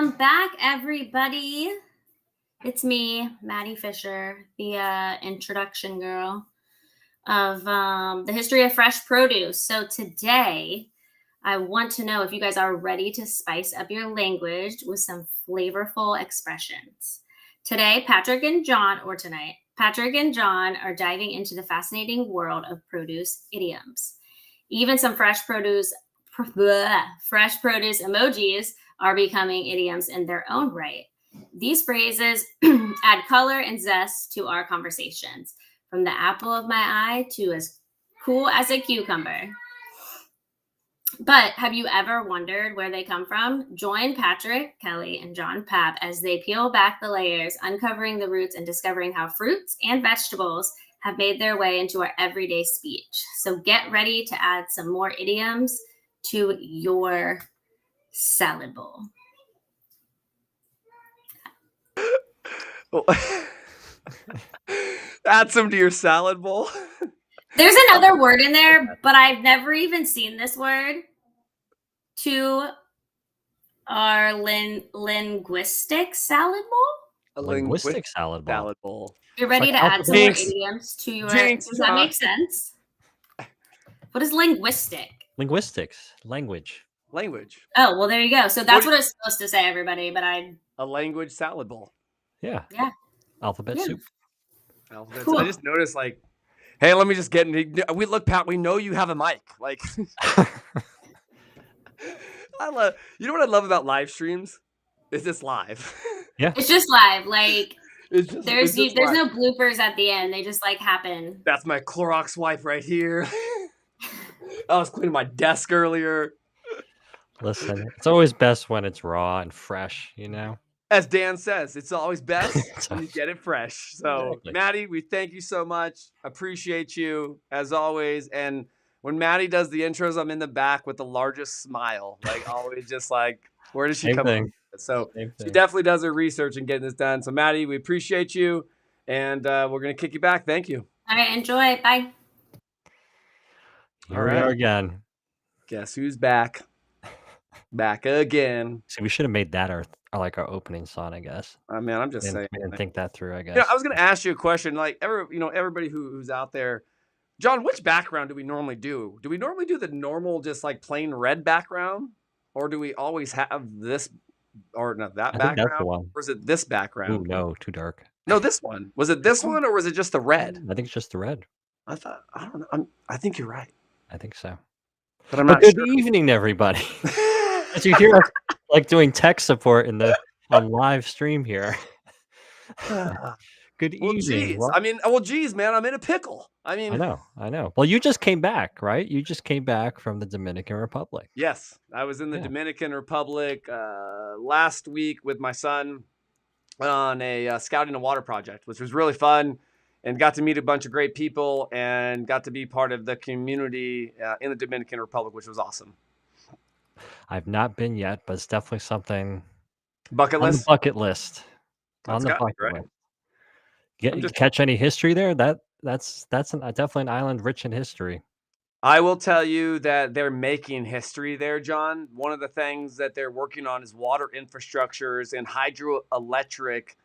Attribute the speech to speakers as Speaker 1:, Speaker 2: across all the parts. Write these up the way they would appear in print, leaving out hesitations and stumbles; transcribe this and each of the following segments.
Speaker 1: Welcome back, everybody. It's me, Maddie Fisher, the introduction girl of the history of fresh produce. So today, I want to know if you guys are ready to spice up your language with some flavorful expressions. Today, Patrick and John are diving into the fascinating world of produce idioms. Even some fresh produce emojis are becoming idioms in their own right. These phrases add color and zest to our conversations, from the apple of my eye to as cool as a cucumber. But have you ever wondered where they come from? Join Patrick, Kelly, and John Papp as they peel back the layers, uncovering the roots and discovering how fruits and vegetables have made their way into our everyday speech. So get ready to add some more idioms to your salad bowl.
Speaker 2: Add some to your salad bowl.
Speaker 1: There's another word in there, but I've never even seen this word. To our linguistic salad bowl?
Speaker 3: A linguistic salad bowl.
Speaker 1: You're ready to add some more idioms to your... Does that make sense? What is linguistic?
Speaker 3: Linguistics. Language.
Speaker 1: Oh, well, there you go. So that's what it's supposed to say, everybody, but
Speaker 2: A language salad bowl.
Speaker 3: Yeah. Alphabet soup.
Speaker 1: Cool.
Speaker 2: I just noticed, like, hey, let me just get in. Look, Pat, we know you have a mic. Like... You know what I love about live streams? Is this live?
Speaker 3: Yeah.
Speaker 1: It's just live. Like, there's
Speaker 2: live.
Speaker 1: No bloopers at the end. They just, like, happen.
Speaker 2: That's my Clorox wipe right here. I was cleaning my desk earlier.
Speaker 3: Listen, it's always best when it's raw and fresh, you know?
Speaker 2: As Dan says, it's always best when you get it fresh. So, exactly. Maddie, we thank you so much. Appreciate you, as always. And when Maddie does the intros, I'm in the back with the largest smile. Like, always just like, where does she come from? So she definitely does her research in getting this done. So, Maddie, we appreciate you. And we're going to kick you back. Thank you.
Speaker 1: All right. Enjoy. Bye.
Speaker 3: Here we are again.
Speaker 2: Guess who's back? Back again.
Speaker 3: See, we should have made that our opening song, I guess.
Speaker 2: I mean, I'm just saying.
Speaker 3: We didn't think that through, I guess.
Speaker 2: You know, I was going to ask you a question. Like, everybody who's out there, John, which background do we normally do? Do we normally do the normal, just like plain red background? Or do we always have this, or not that background?
Speaker 3: That's the one.
Speaker 2: Or is it this background?
Speaker 3: Ooh, no, too dark.
Speaker 2: No, this one. Was it this one, or was it just the red?
Speaker 3: I think it's just the red.
Speaker 2: I don't know. I think you're right.
Speaker 3: I think so.
Speaker 2: But I'm not
Speaker 3: sure.
Speaker 2: Good
Speaker 3: evening, everybody. As you hear us like doing tech support on live stream here. Good evening.
Speaker 2: Geez, man, I'm in a pickle. I
Speaker 3: know. Well, you just came back, right? You just came back from the Dominican Republic.
Speaker 2: Yes, I was in the Dominican Republic last week with my son on a scouting a water project, which was really fun, and got to meet a bunch of great people and got to be part of the community in the Dominican Republic, which was awesome.
Speaker 3: I've not been yet, but it's definitely something
Speaker 2: bucket list.
Speaker 3: On the bucket list. Catch any history there? That's definitely an island rich in history.
Speaker 2: I will tell you that they're making history there, John. One of the things that they're working on is water infrastructures and hydroelectric,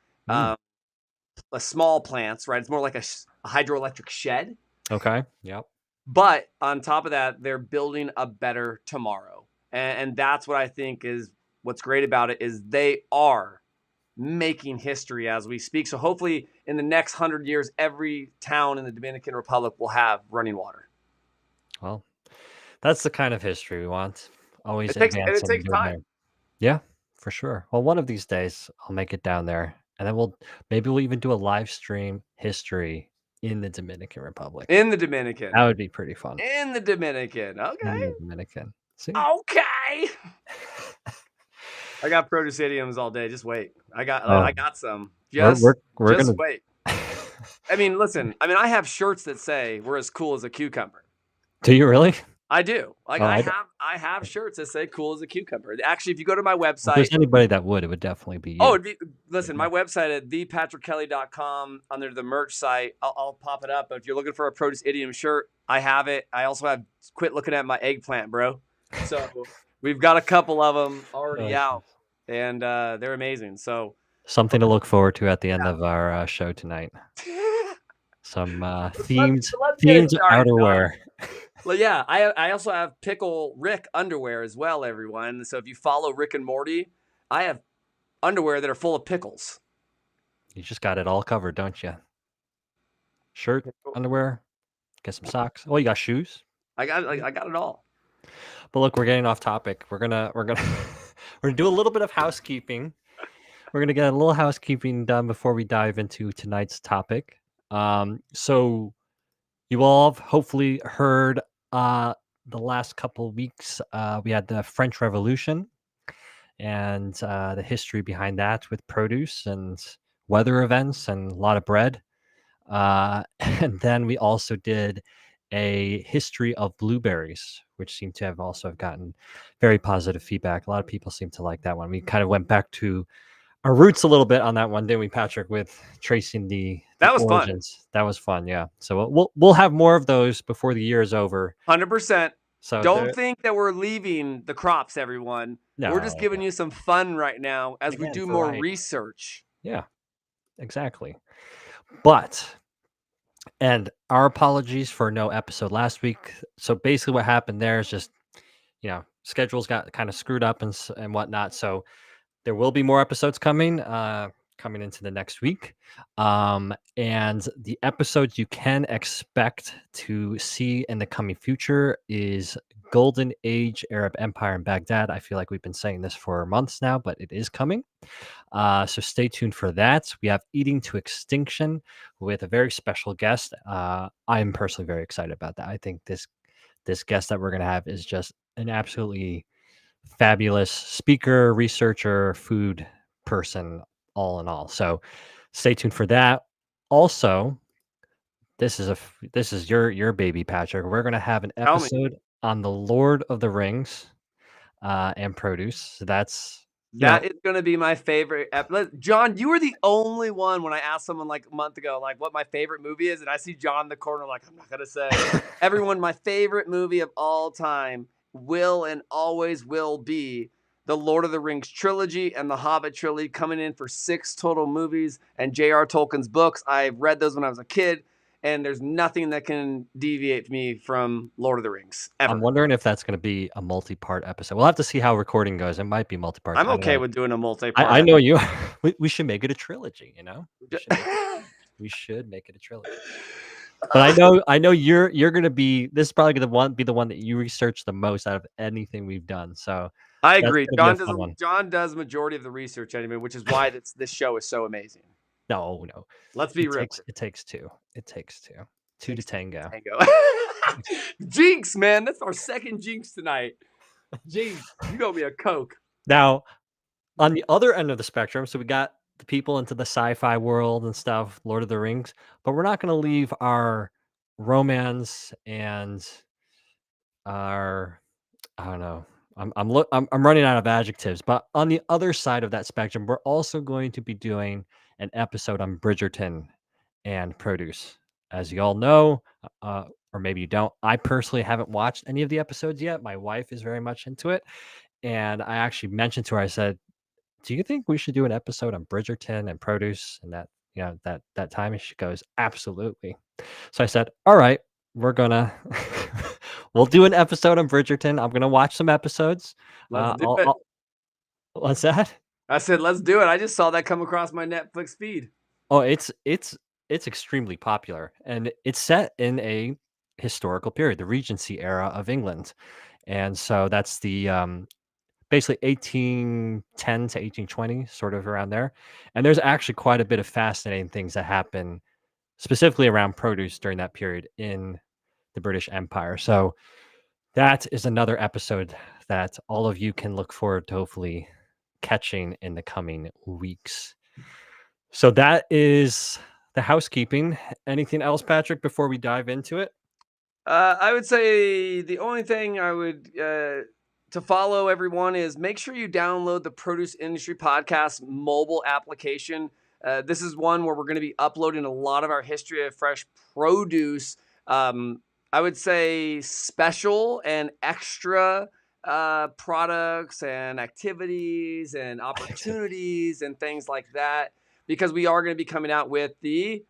Speaker 2: small plants, right? It's more like a hydroelectric shed.
Speaker 3: Okay. Yep.
Speaker 2: But on top of that, they're building a better tomorrow. And that's what I think is what's great about it, is they are making history as we speak. So hopefully in the next 100 years, every town in the Dominican Republic will have running water.
Speaker 3: Well, that's the kind of history we want. Always
Speaker 2: it takes time.
Speaker 3: Yeah, for sure. Well, one of these days I'll make it down there, and then we'll even do a live stream history in the Dominican Republic.
Speaker 2: In the Dominican.
Speaker 3: That would be pretty fun.
Speaker 2: In the Dominican. Okay.
Speaker 3: In the Dominican. See?
Speaker 2: Okay. I got produce idioms all day. Just wait. I got some. Just wait. I mean, listen. I mean, I have shirts that say "We're as cool as a cucumber."
Speaker 3: Do you really?
Speaker 2: I do. Like, I have shirts that say "Cool as a cucumber." Actually, if you go to my website,
Speaker 3: if there's anybody that would, it would definitely be you.
Speaker 2: Listen, my website at thepatrickkelly.com under the merch site. I'll pop it up. But if you're looking for a produce idiom shirt, I have it. I also have "Quit looking at my eggplant, bro." So we've got a couple of them already out. and they're amazing. So
Speaker 3: something to look forward to at the end of our show tonight. Some themed
Speaker 2: let's get it started,
Speaker 3: outerwear.
Speaker 2: Well, yeah, I also have Pickle Rick underwear as well, everyone. So if you follow Rick and Morty, I have underwear that are full of pickles.
Speaker 3: You just got it all covered, don't you? Shirt, underwear, get some socks. Oh, you got shoes.
Speaker 2: I got it all.
Speaker 3: But look, we're getting off topic. We're gonna we're gonna do a little bit of housekeeping. We're gonna get a little housekeeping done before we dive into tonight's topic. So you all have hopefully heard the last couple of weeks we had the French Revolution and the history behind that with produce and weather events and a lot of bread. And then we also did a history of blueberries, which seemed to have also gotten very positive feedback. A lot of people seem to like that one. We kind of went back to our roots a little bit on that one, didn't we, Patrick? With tracing the
Speaker 2: That was
Speaker 3: origins. Fun. That was fun, yeah. So we'll have more of those before the year is over.
Speaker 2: 100%.
Speaker 3: So
Speaker 2: don't think that we're leaving the crops, everyone.
Speaker 3: No,
Speaker 2: we're just giving you some fun right now as we do more research.
Speaker 3: Yeah, exactly. And our apologies for no episode last week. So basically what happened there is just, schedules got kind of screwed up and whatnot. So there will be more episodes coming into the next week. And the episodes you can expect to see in the coming future is Golden Age Arab Empire in Baghdad. I feel like we've been saying this for months now, but it is coming. So stay tuned for that. We have Eating to Extinction with a very special guest. I'm personally very excited about that. I think this guest that we're going to have is just an absolutely fabulous speaker, researcher, food person, all in all. So stay tuned for that. Also, this is your baby, Patrick. We're going to have an episode on the Lord of the Rings and produce. So that
Speaker 2: is going to be my favorite. John, you were the only one when I asked someone like a month ago, like what my favorite movie is. And I see John in the corner, like, I'm not going to say. Everyone, my favorite movie of all time will and always will be the Lord of the Rings trilogy and the Hobbit trilogy, coming in for 6 total movies, and J.R. Tolkien's books. I read those when I was a kid. And there's nothing that can deviate me from Lord of the Rings, ever.
Speaker 3: I'm wondering if that's going to be a multi-part episode. We'll have to see how recording goes. It might be multi-part.
Speaker 2: I'm okay with doing a multi-part.
Speaker 3: I know you. We should make it a trilogy. We should make it a trilogy. But I know you're going to be. This is probably going to be the one that you research the most out of anything we've done. So
Speaker 2: I agree. John does majority of the research anyway, which is why this show is so amazing.
Speaker 3: No.
Speaker 2: Let's be real.
Speaker 3: It takes two. It takes two. Two to tango.
Speaker 2: Jinx, man. That's our second jinx tonight. Jinx, you owe me a Coke.
Speaker 3: Now, on the other end of the spectrum, so we got the people into the sci-fi world and stuff, Lord of the Rings, but we're not going to leave our romance and our, I don't know. I'm running out of adjectives, but on the other side of that spectrum, we're also going to be doing an episode on Bridgerton and produce. As you all know, or maybe you don't, I personally haven't watched any of the episodes yet. My wife is very much into it, and I actually mentioned to her, I said, "Do you think we should do an episode on Bridgerton and produce?" And that time, and she goes, "Absolutely." So I said, "All right, we're gonna." We'll do an episode on Bridgerton. I'm gonna watch some episodes.
Speaker 2: Let's do it.
Speaker 3: What's that?
Speaker 2: I said, let's do it. I just saw that come across my Netflix feed.
Speaker 3: Oh, it's extremely popular, and it's set in a historical period, the Regency era of England, and so that's the basically 1810 to 1820, sort of around there. And there's actually quite a bit of fascinating things that happen specifically around produce during that period in the British Empire. So that is another episode that all of you can look forward to hopefully catching in the coming weeks. So that is the housekeeping. Anything else, Patrick, before we dive into it?
Speaker 2: I would say the only thing I would to follow everyone is make sure you download the Produce Industry Podcast mobile application. This is one where we're going to be uploading a lot of our history of fresh produce. I would say special and extra products and activities and opportunities and things like that, because we are going to be coming out with the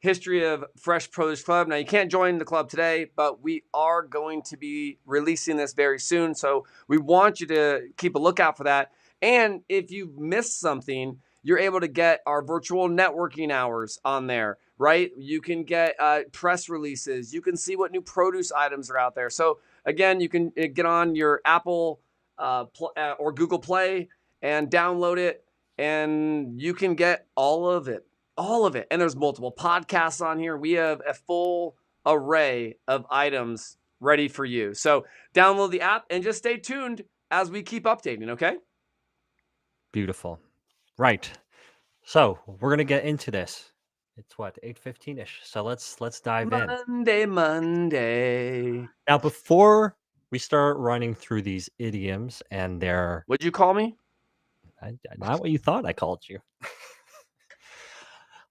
Speaker 2: History of Fresh Produce Club. Now, you can't join the club today, but we are going to be releasing this very soon. So we want you to keep a lookout for that. And if you've missed something, you're able to get our virtual networking hours on there, right? You can get press releases. You can see what new produce items are out there. So again, you can get on your Apple or Google Play and download it, and you can get all of it. All of it. And there's multiple podcasts on here. We have a full array of items ready for you. So download the app and just stay tuned as we keep updating, okay?
Speaker 3: Beautiful. Right. So we're gonna get into this. It's what, 8:15ish. So let's dive in.
Speaker 2: Monday.
Speaker 3: Now, before we start running through these idioms and their
Speaker 2: What'd you call me?
Speaker 3: not what you thought I called you.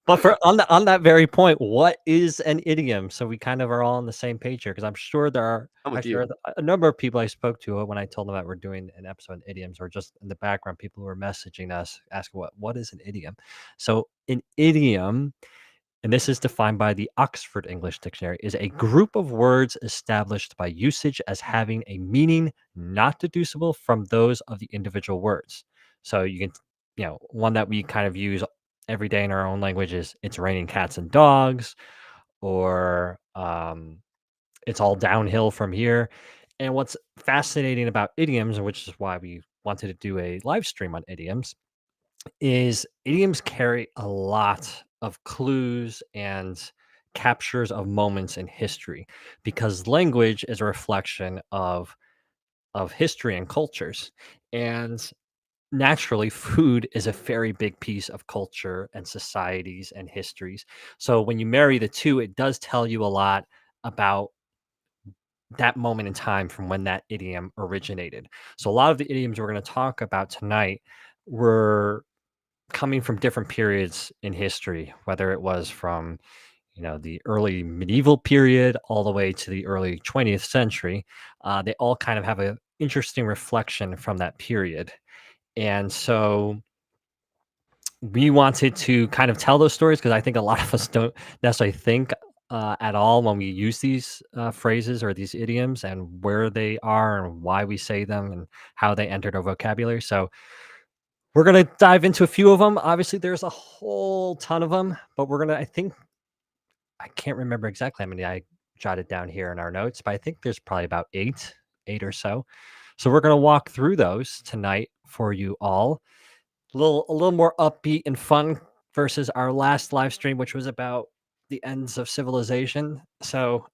Speaker 3: But for on that very point, what is an idiom? So we kind of are all on the same page here, because I'm sure there are
Speaker 2: I'm with
Speaker 3: actually
Speaker 2: you.
Speaker 3: are a number of people I spoke to when I told them that we're doing an episode on idioms, or just in the background, people who are messaging us asking what is an idiom. So an idiom, and this is defined by the Oxford English Dictionary, is a group of words established by usage as having a meaning not deducible from those of the individual words. So you can, one that we kind of use every day in our own language is "it's raining cats and dogs," or "it's all downhill from here." And what's fascinating about idioms, and which is why we wanted to do a live stream on idioms, is idioms carry a lot of clues and captures of moments in history, because language is a reflection of history and cultures. And naturally, food is a very big piece of culture and societies and histories. So when you marry the two, it does tell you a lot about that moment in time from when that idiom originated. So a lot of the idioms we're going to talk about tonight were coming from different periods in history, whether it was from the early medieval period all the way to the early 20th century. They all kind of have an interesting reflection from that period. And so we wanted to kind of tell those stories, because I think a lot of us don't necessarily think at all when we use these phrases or these idioms, and where they are and why we say them and how they entered our vocabulary. So we're going to dive into a few of them. Obviously, there's a whole ton of them, but we're going to, I think, I can't remember exactly how many I jotted down here in our notes, but I think there's probably about eight or so. So we're going to walk through those tonight for you all. A little more upbeat and fun versus our last live stream, which was about the ends of civilization. So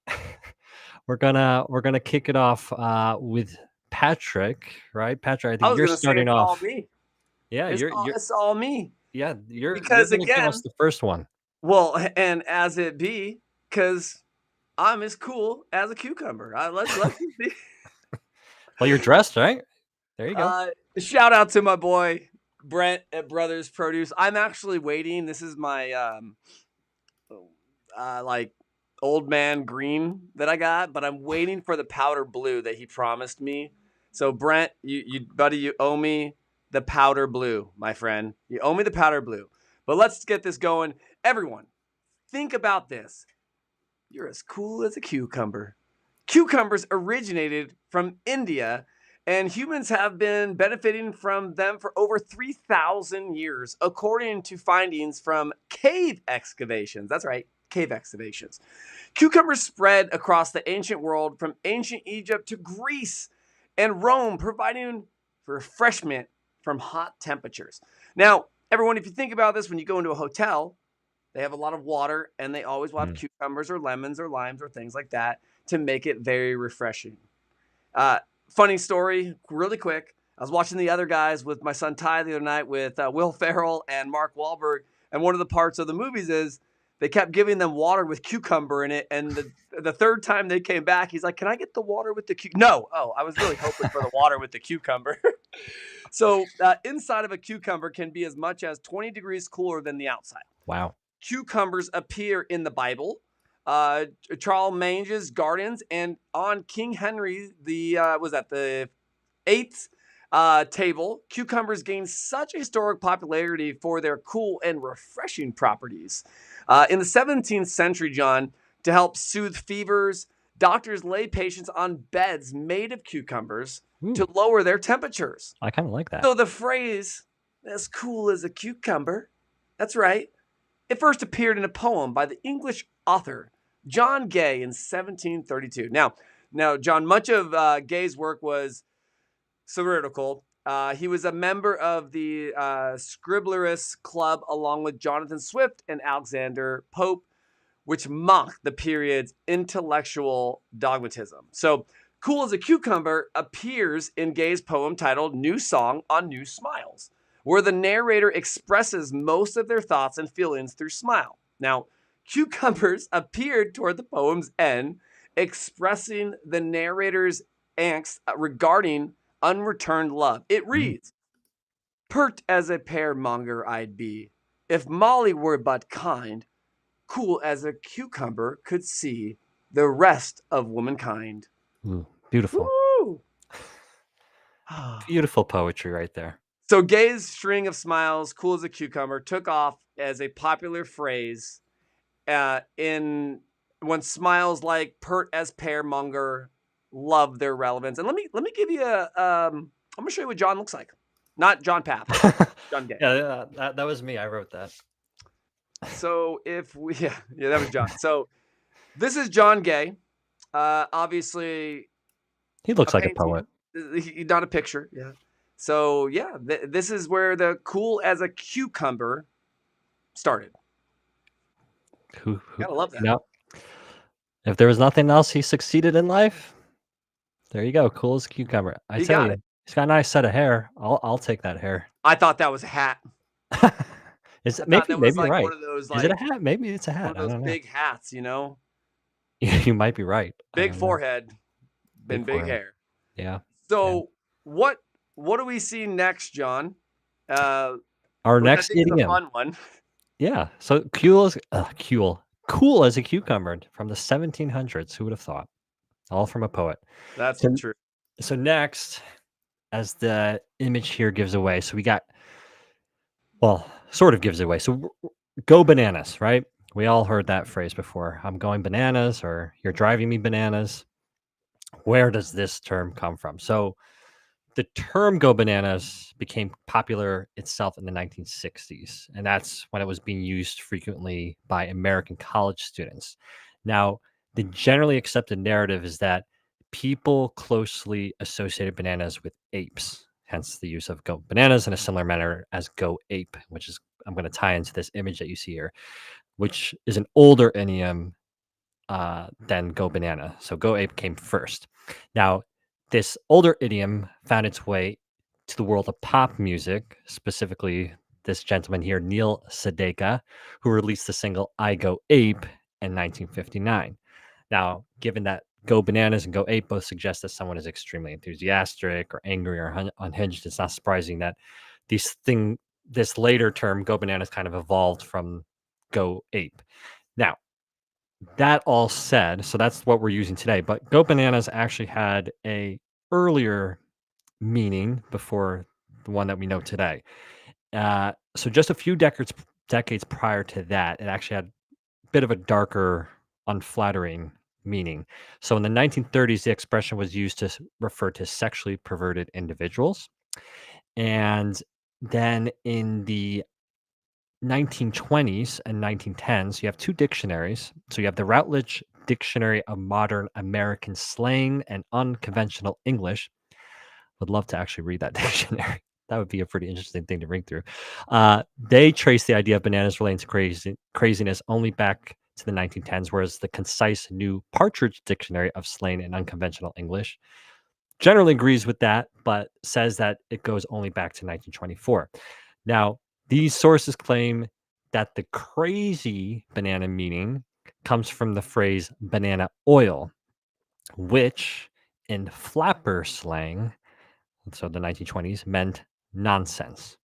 Speaker 3: we're gonna kick it off with Patrick, right? Patrick, I
Speaker 2: I
Speaker 3: think
Speaker 2: was
Speaker 3: you're
Speaker 2: going to say
Speaker 3: starting
Speaker 2: it's all
Speaker 3: off.
Speaker 2: me.
Speaker 3: Yeah,
Speaker 2: It's all me.
Speaker 3: you're
Speaker 2: Because
Speaker 3: gonna give us
Speaker 2: again,
Speaker 3: the first one.
Speaker 2: well, and as it be, because I'm as cool as a cucumber. Let's see.
Speaker 3: Well, you're dressed, right? There you go.
Speaker 2: Shout out to my boy Brent at Brothers Produce. I'm actually waiting. This is my like old man green that I got, but I'm waiting for the powder blue that he promised me. So Brent, you buddy, you owe me the powder blue, my friend. You owe me the powder blue. But let's get this going. Everyone, think about this. You're as cool as a cucumber. Cucumbers originated from India, and humans have been benefiting from them for over 3,000 years, according to findings from cave excavations. That's right, cave excavations. Cucumbers spread across the ancient world from ancient Egypt to Greece and Rome, providing refreshment from hot temperatures. Now, everyone, if you think about this, when you go into a hotel, they have a lot of water, and they always will have cucumbers or lemons or limes or things like that to make it very refreshing. Funny story, really quick. I was watching The Other Guys with my son Ty the other night with Will Ferrell and Mark Wahlberg, and one of the parts of the movies is they kept giving them water with cucumber in it, and the third time they came back, he's like, "Can I get the water with the cucumber?" No, I was really hoping for the water with the cucumber. So inside of a cucumber can be as much as 20 degrees cooler than the outside.
Speaker 3: Wow.
Speaker 2: Cucumbers appear in the Bible, Charlemagne's gardens, and on King Henry the Eighth table, cucumbers gained such a historic popularity for their cool and refreshing properties. In the 17th century, John, to help soothe fevers, doctors lay patients on beds made of cucumbers to lower their temperatures.
Speaker 3: I kind of like that.
Speaker 2: So the phrase, as cool as a cucumber, that's right. It first appeared in a poem by the English author John Gay in 1732. Now, John, much of Gay's work was satirical. He was a member of the Scriblerus Club along with Jonathan Swift and Alexander Pope, which mocked the period's intellectual dogmatism. So, Cool as a Cucumber appears in Gay's poem titled New Song on New Smiles, where the narrator expresses most of their thoughts and feelings through smile. Now, cucumbers appeared toward the poem's end, expressing the narrator's angst regarding unreturned love. It reads, "Pert as a pearmonger I'd be, if Molly were but kind, cool as a cucumber could see the rest of womankind."
Speaker 3: Ooh, beautiful.
Speaker 2: Woo!
Speaker 3: Beautiful poetry right there.
Speaker 2: So Gay's string of smiles, cool as a cucumber, took off as a popular phrase in when smiles like pert as pearmonger love their relevance. And let me give you I'm gonna show you what John looks like. Not John Path, John Gay.
Speaker 3: Yeah, that was me. I wrote that.
Speaker 2: So if we yeah, that was John. So this is John Gay. Obviously
Speaker 3: He looks like
Speaker 2: painting.
Speaker 3: a poet.
Speaker 2: Not a picture. Yeah. So yeah, this is where the cool as a cucumber started.
Speaker 3: Who
Speaker 2: Gotta love that.
Speaker 3: You know, if there was nothing else, he succeeded in life. There you go. Cool as a cucumber. I
Speaker 2: You
Speaker 3: tell
Speaker 2: got
Speaker 3: you,
Speaker 2: it.
Speaker 3: he's got a nice set of hair. I'll take that hair.
Speaker 2: I thought that was a hat.
Speaker 3: Is
Speaker 2: I
Speaker 3: it,
Speaker 2: thought
Speaker 3: maybe
Speaker 2: that was
Speaker 3: you're
Speaker 2: like
Speaker 3: right.
Speaker 2: one of those
Speaker 3: Is it a
Speaker 2: like
Speaker 3: hat? Maybe it's a
Speaker 2: one
Speaker 3: hat.
Speaker 2: of
Speaker 3: I
Speaker 2: those
Speaker 3: don't know.
Speaker 2: big hats, you know?
Speaker 3: You might be right. I
Speaker 2: Big
Speaker 3: don't know.
Speaker 2: forehead and big
Speaker 3: forehead.
Speaker 2: hair.
Speaker 3: Yeah.
Speaker 2: So what do we see next, John?
Speaker 3: Our
Speaker 2: which
Speaker 3: next
Speaker 2: I think is a
Speaker 3: idiom.
Speaker 2: fun one.
Speaker 3: Yeah. So cool as a cucumber from the 1700s. Who would have thought? All from a poet.
Speaker 2: That's
Speaker 3: So,
Speaker 2: true.
Speaker 3: so next, as the image here gives away, so we got, well, sort of gives away. So go bananas, right? We all heard that phrase before. I'm going bananas, or you're driving me bananas. Where does this term come from? So the term go bananas became popular itself in the 1960s, and that's when it was being used frequently by American college students. Now, the generally accepted narrative is that people closely associated bananas with apes, hence the use of go bananas in a similar manner as go ape, which is, I'm going to tie into this image that you see here, which is an older idiom than go banana. So go ape came first. Now, this older idiom found its way to the world of pop music, specifically this gentleman here, Neil Sedaka, who released the single I Go Ape in 1959. Now, given that go bananas and go ape both suggest that someone is extremely enthusiastic or angry or unhinged, it's not surprising that this later term, go bananas, kind of evolved from go ape. Now, that all said, so that's what we're using today, but go bananas actually had a earlier meaning before the one that we know today. So just a few decades prior to that, it actually had a bit of a darker, unflattering meaning. So in the 1930s, the expression was used to refer to sexually perverted individuals. And then in the 1920s and 1910s, you have two dictionaries. So you have the Routledge Dictionary of Modern American Slang and Unconventional English. Would love to actually read that dictionary. That would be a pretty interesting thing to read through. They trace the idea of bananas relating to craziness only back to the 1910s, whereas the concise New Partridge Dictionary of Slang and Unconventional English generally agrees with that, but says that it goes only back to 1924. Now, these sources claim that the crazy banana meaning comes from the phrase banana oil, which in flapper slang, so the 1920s, meant nonsense.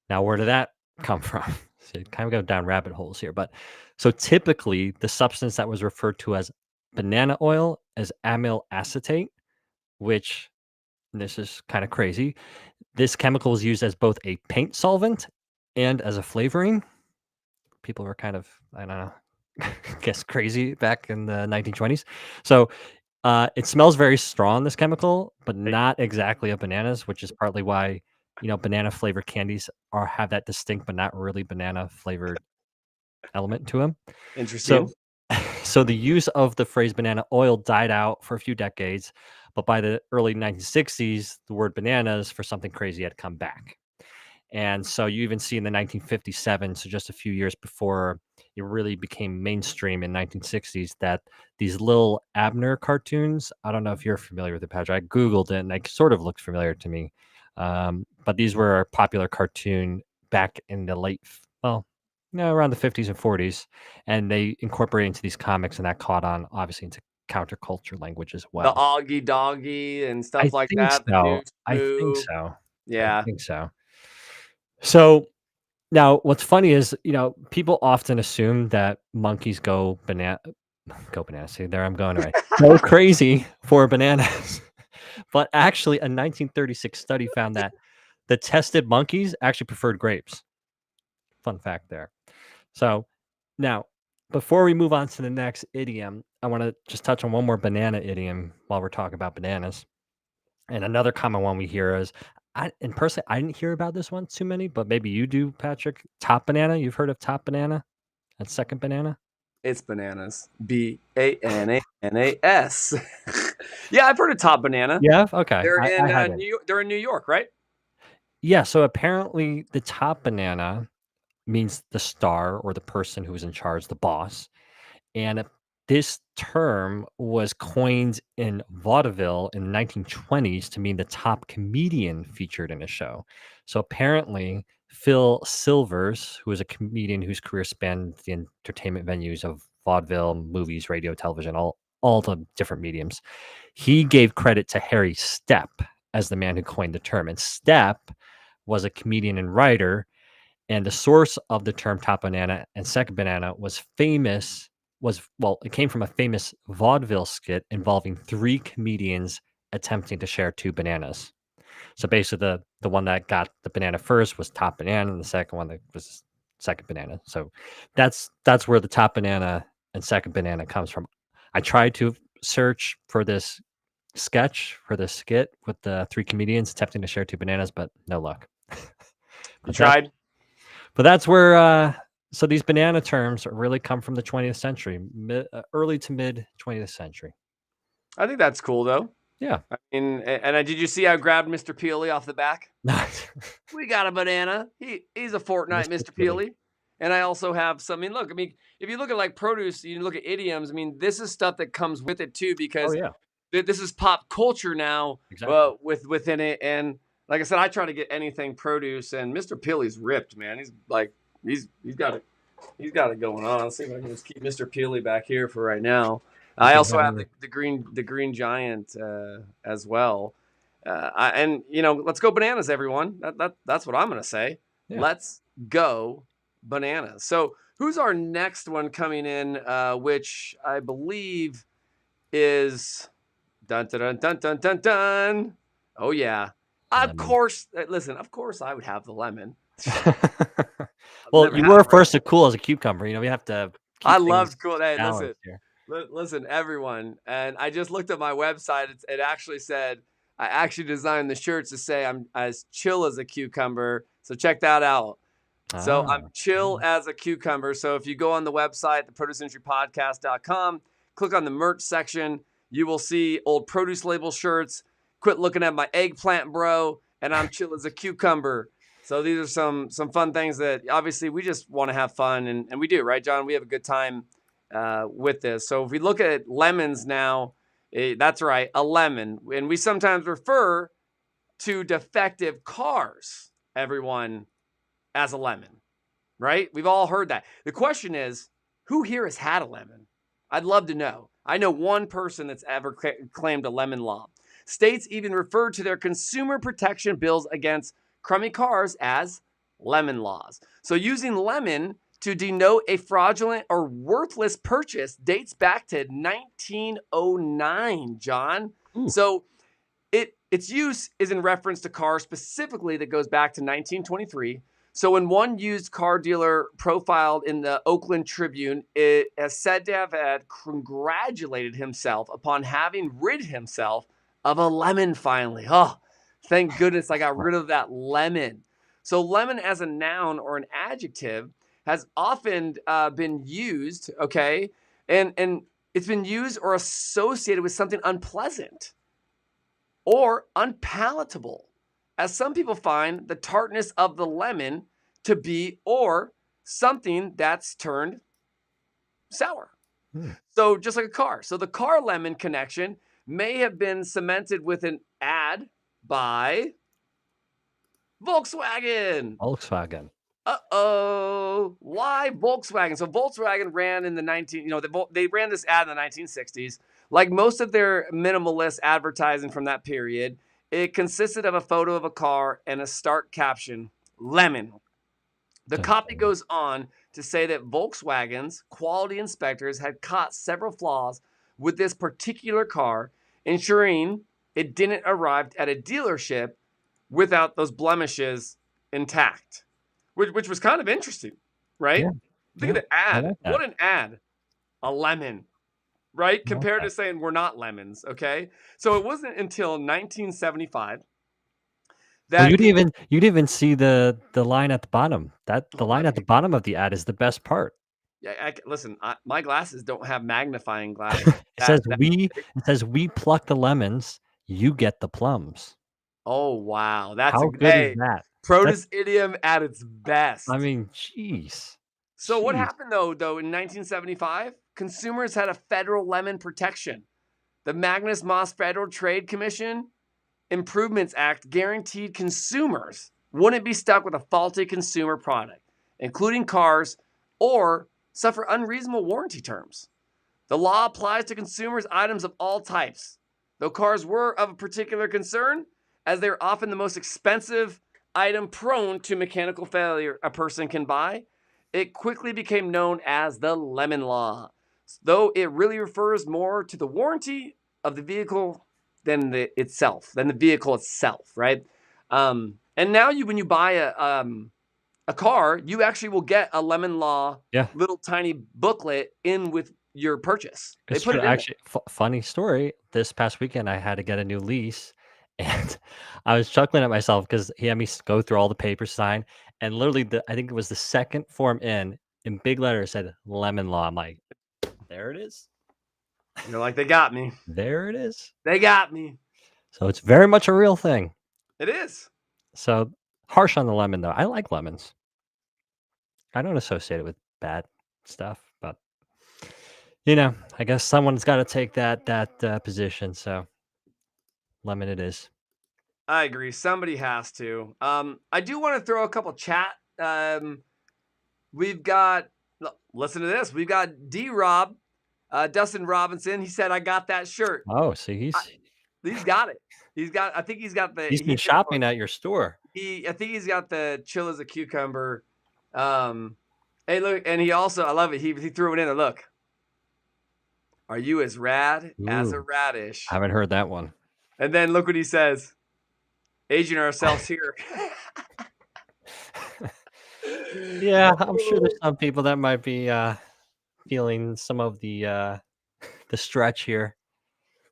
Speaker 3: Now, where did that come from? So you kind of go down rabbit holes here. But so typically, the substance that was referred to as banana oil is amyl acetate, which this is kind of crazy. This chemical is used as both a paint solvent and as a flavoring. People were kind of, I don't know, I guess crazy back in the 1920s. So it smells very strong, this chemical, but not exactly of bananas, which is partly why, banana flavored candies have that distinct but not really banana flavored element to them.
Speaker 2: Interesting.
Speaker 3: So, so the use of the phrase banana oil died out for a few decades, but by the early 1960s, the word bananas for something crazy had come back. And so you even see in the 1957, so just a few years before it really became mainstream in 1960s, that these little Abner cartoons, I don't know if you're familiar with it, Patrick. I Googled it and it sort of looked familiar to me. But these were a popular cartoon back in the around the 50s and 40s. And they incorporated into these comics and that caught on, obviously, into counterculture language as
Speaker 2: The
Speaker 3: well.
Speaker 2: Augie Doggy and
Speaker 3: I
Speaker 2: stuff like
Speaker 3: think
Speaker 2: that. The
Speaker 3: so.
Speaker 2: News
Speaker 3: I think
Speaker 2: Moo.
Speaker 3: so. I
Speaker 2: Yeah.
Speaker 3: think so. So now, what's funny is, people often assume that monkeys go bananas. See, there I'm going right. Go crazy for bananas. But actually, a 1936 study found that the tested monkeys actually preferred grapes. Fun fact there. So now, before we move on to the next idiom, I want to just touch on one more banana idiom while we're talking about bananas. And another common one we hear is, and personally, I didn't hear about this one too many, but maybe you do, Patrick. Top banana. You've heard of top banana and second banana?
Speaker 2: It's bananas. Bananas. Yeah, I've heard of Top Banana.
Speaker 3: Yeah. Okay.
Speaker 2: They're
Speaker 3: I
Speaker 2: in
Speaker 3: haven't.
Speaker 2: New York. They're in New York, right?
Speaker 3: Yeah. So apparently, the top banana means the star or the person who is in charge, the boss. And this term was coined in vaudeville in the 1920s to mean the top comedian featured in a show. So apparently, Phil Silvers, who is a comedian whose career spanned the entertainment venues of vaudeville, movies, radio, television, all the different mediums, he gave credit to Harry Stepp as the man who coined the term. And Stepp was a comedian and writer, and the source of the term top banana and second banana it came from a famous vaudeville skit involving three comedians attempting to share two bananas. So basically the one that got the banana first was top banana, and the second one that was second banana. So that's where the top banana and second banana comes from. I tried to search for this sketch for this skit with the three comedians attempting to share two bananas, but no luck.
Speaker 2: You
Speaker 3: But that's
Speaker 2: tried?
Speaker 3: but that's where so these banana terms really come from the 20th century, early to mid 20th century.
Speaker 2: I think that's cool, though.
Speaker 3: Yeah.
Speaker 2: I mean, and did you see I grabbed Mr. Peely off the back? We got a banana. He's a fortnight, Mr. Peely. And I also have some. I mean, if you look at like produce, you look at idioms. I mean, this is stuff that comes with it too, because
Speaker 3: yeah.
Speaker 2: This is pop culture now.
Speaker 3: Exactly.
Speaker 2: Within it, and like I said, I try to get anything produce. And Mr. Peely's ripped, man. He's like he's got it going on. Let's see if I can just keep Mr. Peely back here for right now. I also have the green giant as well. Let's go bananas, everyone. That's what I'm gonna say. Yeah. Let's go bananas. So who's our next one coming in? Which I believe is dun dun dun dun dun dun. Oh yeah, lemon. Of course. Listen, of course I would have the lemon.
Speaker 3: Well, you were first to cool as a cucumber. We have to.
Speaker 2: I loved cool. Hey, listen, everyone. And I just looked at my website. It actually said I actually designed the shirts to say I'm as chill as a cucumber. So check that out. So I'm chill as a cucumber. So if you go on the website, theproduceindustrypodcast.com, click on the merch section, you will see old produce label shirts. Quit looking at my eggplant, bro. And I'm chill as a cucumber. So these are some fun things that obviously we just want to have fun. And we do, right, John? We have a good time with this. So if we look at lemons now, that's right, a lemon. And we sometimes refer to defective cars, everyone, as a lemon, right? We've all heard that. The question is, who here has had a lemon? I'd love to know. I know one person that's ever claimed a lemon law. States even referred to their consumer protection bills against crummy cars as lemon laws. So using lemon to denote a fraudulent or worthless purchase dates back to 1909, John. Ooh. So its use is in reference to cars specifically that goes back to 1923. So when one used car dealer profiled in the Oakland Tribune, it is said to have had congratulated himself upon having rid himself of a lemon finally. Oh, thank goodness I got rid of that lemon. So lemon as a noun or an adjective has often been used, okay? And it's been used or associated with something unpleasant or unpalatable, as some people find the tartness of the lemon to be or something that's turned sour. So just like a car. So the car lemon connection may have been cemented with an ad by Volkswagen.
Speaker 3: Volkswagen.
Speaker 2: Uh-oh. Why Volkswagen? So Volkswagen ran in the they ran this ad in the 1960s. Like most of their minimalist advertising from that period, it consisted of a photo of a car and a stark caption, lemon. The copy goes on to say that Volkswagen's quality inspectors had caught several flaws with this particular car, ensuring it didn't arrive at a dealership without those blemishes intact, which was kind of interesting, right?
Speaker 3: Yeah.
Speaker 2: Look at the ad.
Speaker 3: like that.
Speaker 2: What an ad. A lemon, right?
Speaker 3: like
Speaker 2: Compared
Speaker 3: that.
Speaker 2: to saying we're not lemons, okay? So it wasn't until 1975
Speaker 3: Well,
Speaker 2: that
Speaker 3: you'd even see the line at the bottom. The line at the bottom of the ad is the best part.
Speaker 2: Yeah, listen, my glasses don't have magnifying glasses.
Speaker 3: It says we pluck the lemons, you get the plums.
Speaker 2: Oh wow, that's
Speaker 3: How good is that?
Speaker 2: Produce idiom at its best.
Speaker 3: I mean, jeez.
Speaker 2: So what happened though in 1975? Consumers had a federal lemon protection. The Magnus Moss Federal Trade Commission Improvements Act guaranteed consumers wouldn't be stuck with a faulty consumer product, including cars, or suffer unreasonable warranty terms. The law applies to consumers' items of all types, though cars were of a particular concern, as they're often the most expensive item prone to mechanical failure a person can buy. It quickly became known as the Lemon Law, though it really refers more to the warranty of the vehicle than the vehicle itself, right? And now when you buy a car, you actually will get a Lemon Law little tiny booklet in with your purchase. They put it in
Speaker 3: actually funny story. This past weekend, I had to get a new lease, and I was chuckling at myself because he had me go through all the papers, sign, and literally, I think it was the second form in big letters said "Lemon Law." I'm like, there it is.
Speaker 2: You're like, they got me.
Speaker 3: There it is.
Speaker 2: They got me.
Speaker 3: So it's very much a real thing.
Speaker 2: It is.
Speaker 3: So harsh on the lemon, though. I like lemons. I don't associate it with bad stuff, but I guess someone's got to take that position. So lemon it is.
Speaker 2: I agree. Somebody has to. I do want to throw a couple chat. We've got, listen to this. We've got D-Rob, Dustin Robinson. He said, I got that shirt.
Speaker 3: Oh, see,
Speaker 2: he's got it. I think he's got the.
Speaker 3: He's been shopping at your store.
Speaker 2: I think he's got the chill as a cucumber. Hey, look, and he also, I love it. He threw it in there. Look. Are you as rad as a radish?
Speaker 3: I haven't heard that one.
Speaker 2: And then look what he says. Aging ourselves here.
Speaker 3: Yeah, I'm sure there's some people that might be feeling some of the stretch here.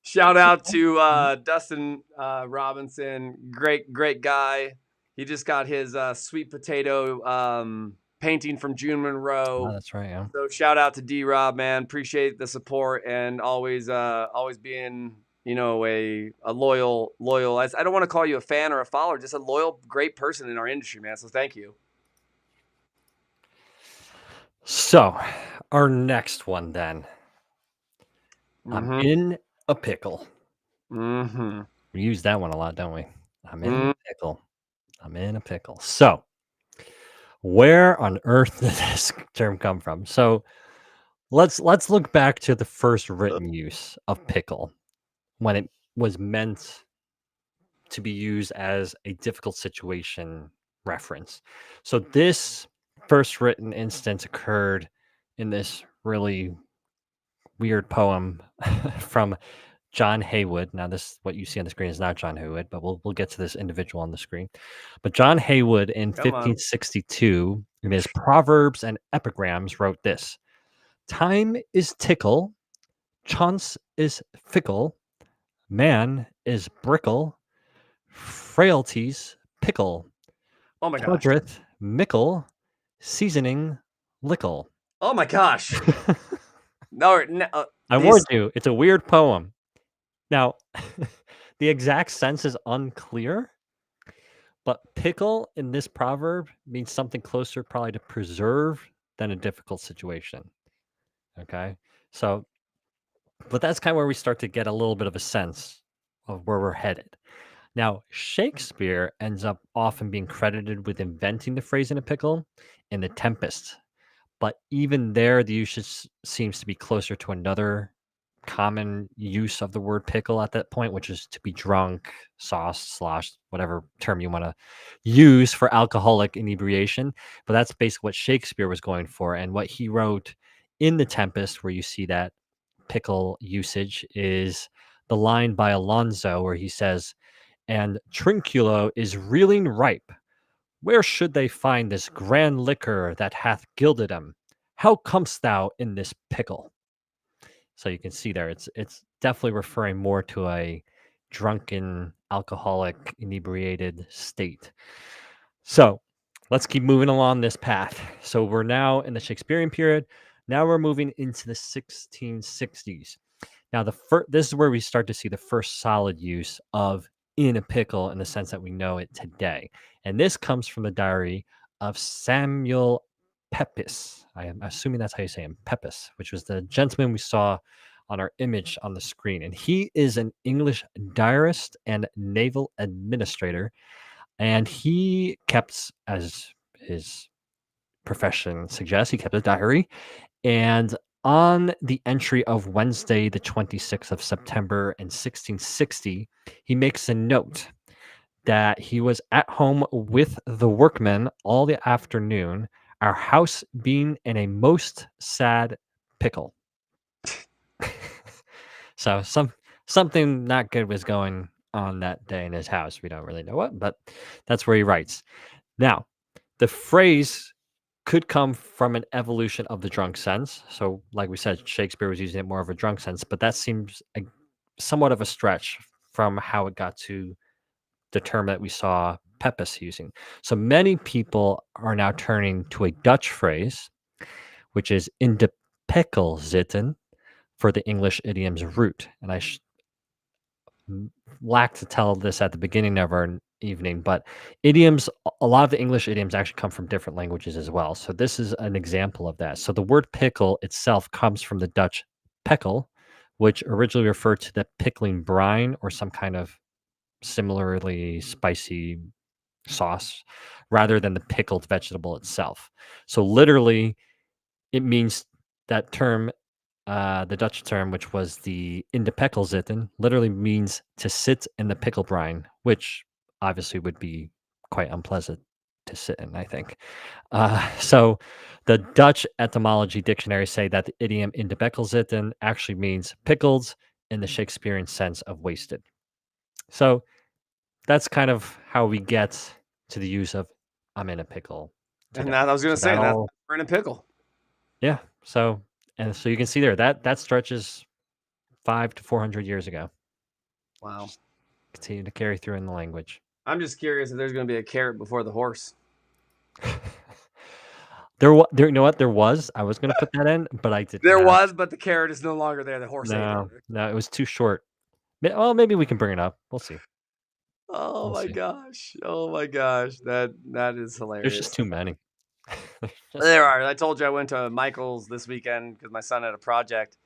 Speaker 2: Shout out to Dustin Robinson. Great guy. He just got his sweet potato painting from June Monroe.
Speaker 3: Oh, that's right. Yeah.
Speaker 2: So shout out to D-Rob, man. Appreciate the support and always being a loyal. I don't want to call you a fan or a follower, just a loyal, great person in our industry, man. So thank you.
Speaker 3: So our next one then. I'm in a pickle.
Speaker 2: Mm-hmm.
Speaker 3: We use that one a lot, don't we? I'm in a pickle. I'm in a pickle. So where on earth did this term come from? So let's look back to the first written use of pickle when it was meant to be used as a difficult situation reference. So this first written instance occurred in this really weird poem from John Haywood. Now, this what you see on the screen is not John Haywood, but we'll get to this individual on the screen. But John Haywood in
Speaker 2: Come on.
Speaker 3: 1562, in his Proverbs and Epigrams, wrote this: "Time is tickle, chance is fickle, man is brickle, frailties pickle,
Speaker 2: Oh my gosh.
Speaker 3: todreth mickle, seasoning lickle."
Speaker 2: Oh my gosh. No,
Speaker 3: I warned you, it's a weird poem. Now, the exact sense is unclear, but pickle in this proverb means something closer probably to preserve than a difficult situation. Okay. So, but that's kind of where we start to get a little bit of a sense of where we're headed. Now, Shakespeare ends up often being credited with inventing the phrase in a pickle in The Tempest. But even there, the usage seems to be closer to another common use of the word pickle at that point, which is to be drunk, sauce, sloshed, whatever term you want to use for alcoholic inebriation. But that's basically what Shakespeare was going for. And what he wrote in The Tempest, where you see that pickle usage, is the line by Alonso where he says, "And Trinculo is reeling ripe. Where should they find this grand liquor that hath gilded him? How comest thou in this pickle?" So you can see there, it's definitely referring more to a drunken, alcoholic, inebriated state. So let's keep moving along this path. So we're now in the Shakespearean period. Now we're moving into the 1660s. Now this is where we start to see the first solid use of "in a pickle" in the sense that we know it today. And this comes from the diary of Samuel Pepys. I am assuming that's how you say him, Pepys, which was the gentleman we saw on our image on the screen. And he is an English diarist and naval administrator. And he kept, as his profession suggests, he kept a diary. And on the entry of Wednesday, the 26th of September in 1660, he makes a note that he was at home with the workmen all the afternoon, our house being in a most sad pickle. So something not good was going on that day in his house. We don't really know what, but that's where he writes. Now, the phrase could come from an evolution of the drunk sense. So, like we said, Shakespeare was using it more of a drunk sense, but that seems somewhat of a stretch from how it got to the term that we saw Pepys using. So many people are now turning to a Dutch phrase, which is "in de pikkel zitten" for the English idiom's root. And I lack to tell this at the beginning of our evening, but idioms, a lot of the English idioms actually come from different languages as well. So this is an example of that. So the word pickle itself comes from the Dutch pekkel, which originally referred to the pickling brine or some kind of similarly spicy sauce rather than the pickled vegetable itself. So literally, it means that term, the Dutch term, which was the "in de pikkel zitten," literally means to sit in the pickle brine, which obviously would be quite unpleasant to sit in, I think. So the Dutch etymology dictionary say that the idiom "in de pikkel zitten" actually means pickled in the Shakespearean sense of wasted. So that's kind of how we get to the use of "I'm in a pickle" today.
Speaker 2: And that I was going to say, that we're in a pickle.
Speaker 3: Yeah. So you can see there that stretches 500 to 400 years ago.
Speaker 2: Wow.
Speaker 3: Just continue to carry through in the language.
Speaker 2: I'm just curious if there's going to be a carrot before the horse.
Speaker 3: There, you know what? There was. I was going to put that in, but I did.
Speaker 2: There was, but the carrot is no longer there. The horse ate it.
Speaker 3: No, it was too short. Well, maybe we can bring it up. We'll see.
Speaker 2: Oh my gosh! Oh my gosh! That is hilarious.
Speaker 3: There's just too many.
Speaker 2: There are. I told you I went to Michael's this weekend because my son had a project.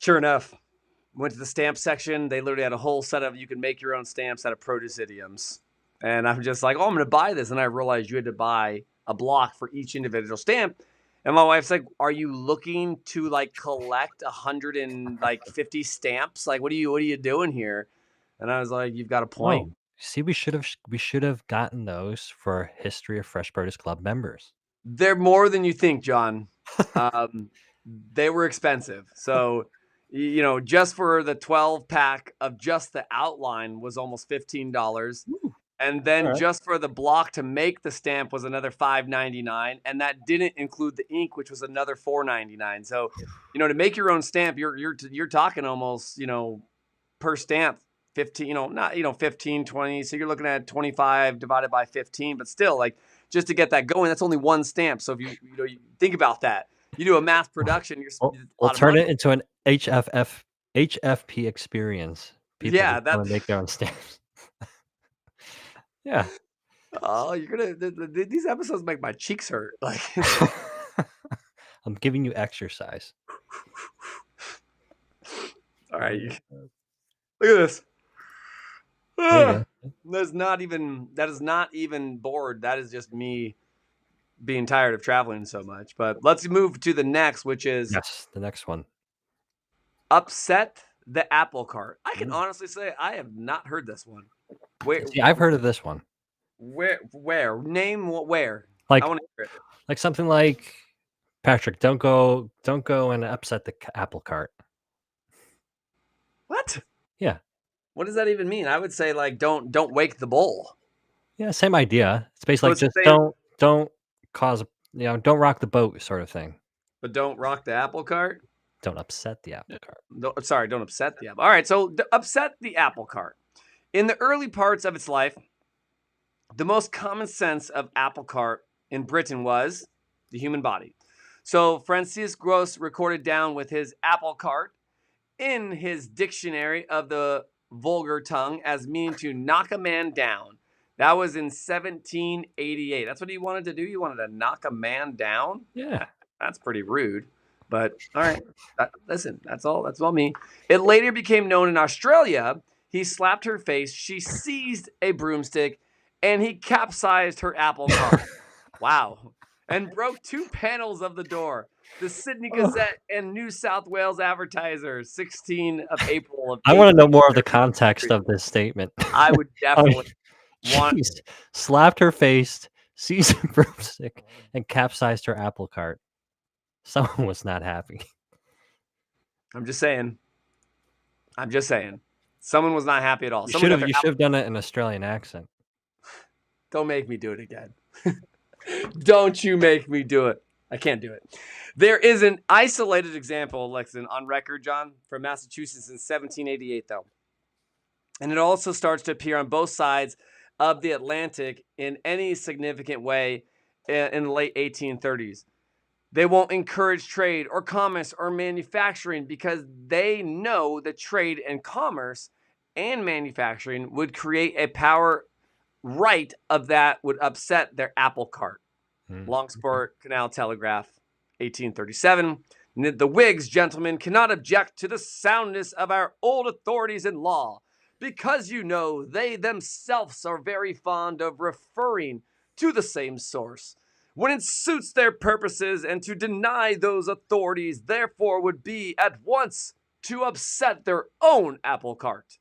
Speaker 2: Sure enough, went to the stamp section. They literally had a whole set of you can make your own stamps out of produce idioms. And I'm just like, oh, I'm going to buy this. And I realized you had to buy a block for each individual stamp. And my wife's like, are you looking to like collect 150 stamps? Like, what are you doing here? And I was like, you've got a point.
Speaker 3: Oh, see, we should have gotten those for History of Fresh Produce Club members.
Speaker 2: They're more than you think, John. They were expensive. So just for the 12 pack of just the outline was almost $15. And then just for the block to make the stamp was another $5.99, and that didn't include the ink, which was another $4.99. So, to make your own stamp, you're talking almost, per stamp 15, not 15, 20. So you're looking at 25 divided by 15, but still, like, just to get that going, that's only one stamp. So if you think about that, you do a mass production,
Speaker 3: we'll turn it into an HFP experience. People want to make their own stamps. Yeah.
Speaker 2: Oh, these episodes make my cheeks hurt. Like,
Speaker 3: I'm giving you exercise.
Speaker 2: All right. Look at this. That is not even bored. That is just me being tired of traveling so much. But let's move to the next, which is
Speaker 3: the next one.
Speaker 2: Upset the apple cart. I can honestly say I have not heard this one.
Speaker 3: See, I've heard of this one.
Speaker 2: Where? Name what? Where?
Speaker 3: Like,
Speaker 2: I want to hear it.
Speaker 3: Like something like, Patrick, don't go and upset the apple cart.
Speaker 2: What?
Speaker 3: Yeah.
Speaker 2: What does that even mean? I would say, like, don't wake the bull.
Speaker 3: Yeah, same idea. It's basically like, just don't cause, don't rock the boat sort of thing.
Speaker 2: But don't rock the apple cart?
Speaker 3: Don't upset the apple cart.
Speaker 2: Don't upset the apple. All right, so upset the apple cart. In the early parts of its life, the most common sense of apple cart in Britain was the human body. So Francis Gross recorded down with his apple cart in his dictionary of the vulgar tongue as meaning to knock a man down. That was in 1788. That's what he wanted to do. He wanted to knock a man down.
Speaker 3: Yeah.
Speaker 2: That's pretty rude. But all right, listen, that's all me. It later became known in Australia. He slapped her face. She seized a broomstick, and he capsized her apple cart. Wow. And broke 2 panels of the door. The Sydney Gazette and New South Wales Advertiser, 16 of April of.
Speaker 3: I want to know more of the context of this statement.
Speaker 2: I would definitely want.
Speaker 3: Slapped her face, seized a broomstick, and capsized her apple cart. Someone was not happy.
Speaker 2: I'm just saying. Someone was not happy at all.
Speaker 3: You should have done it in an Australian accent.
Speaker 2: Don't make me do it again. Don't you make me do it. I can't do it. There is an isolated example, Lexington, on record, John, from Massachusetts in 1788, though. And it also starts to appear on both sides of the Atlantic in any significant way in the late 1830s. They won't encourage trade or commerce or manufacturing because they know that trade and commerce and manufacturing would create a power right of that would upset their apple cart. Longsport Canal Telegraph, 1837. The Whigs, gentlemen, cannot object to the soundness of our old authorities in law, because they themselves are very fond of referring to the same source when it suits their purposes, and to deny those authorities therefore would be at once to upset their own apple cart.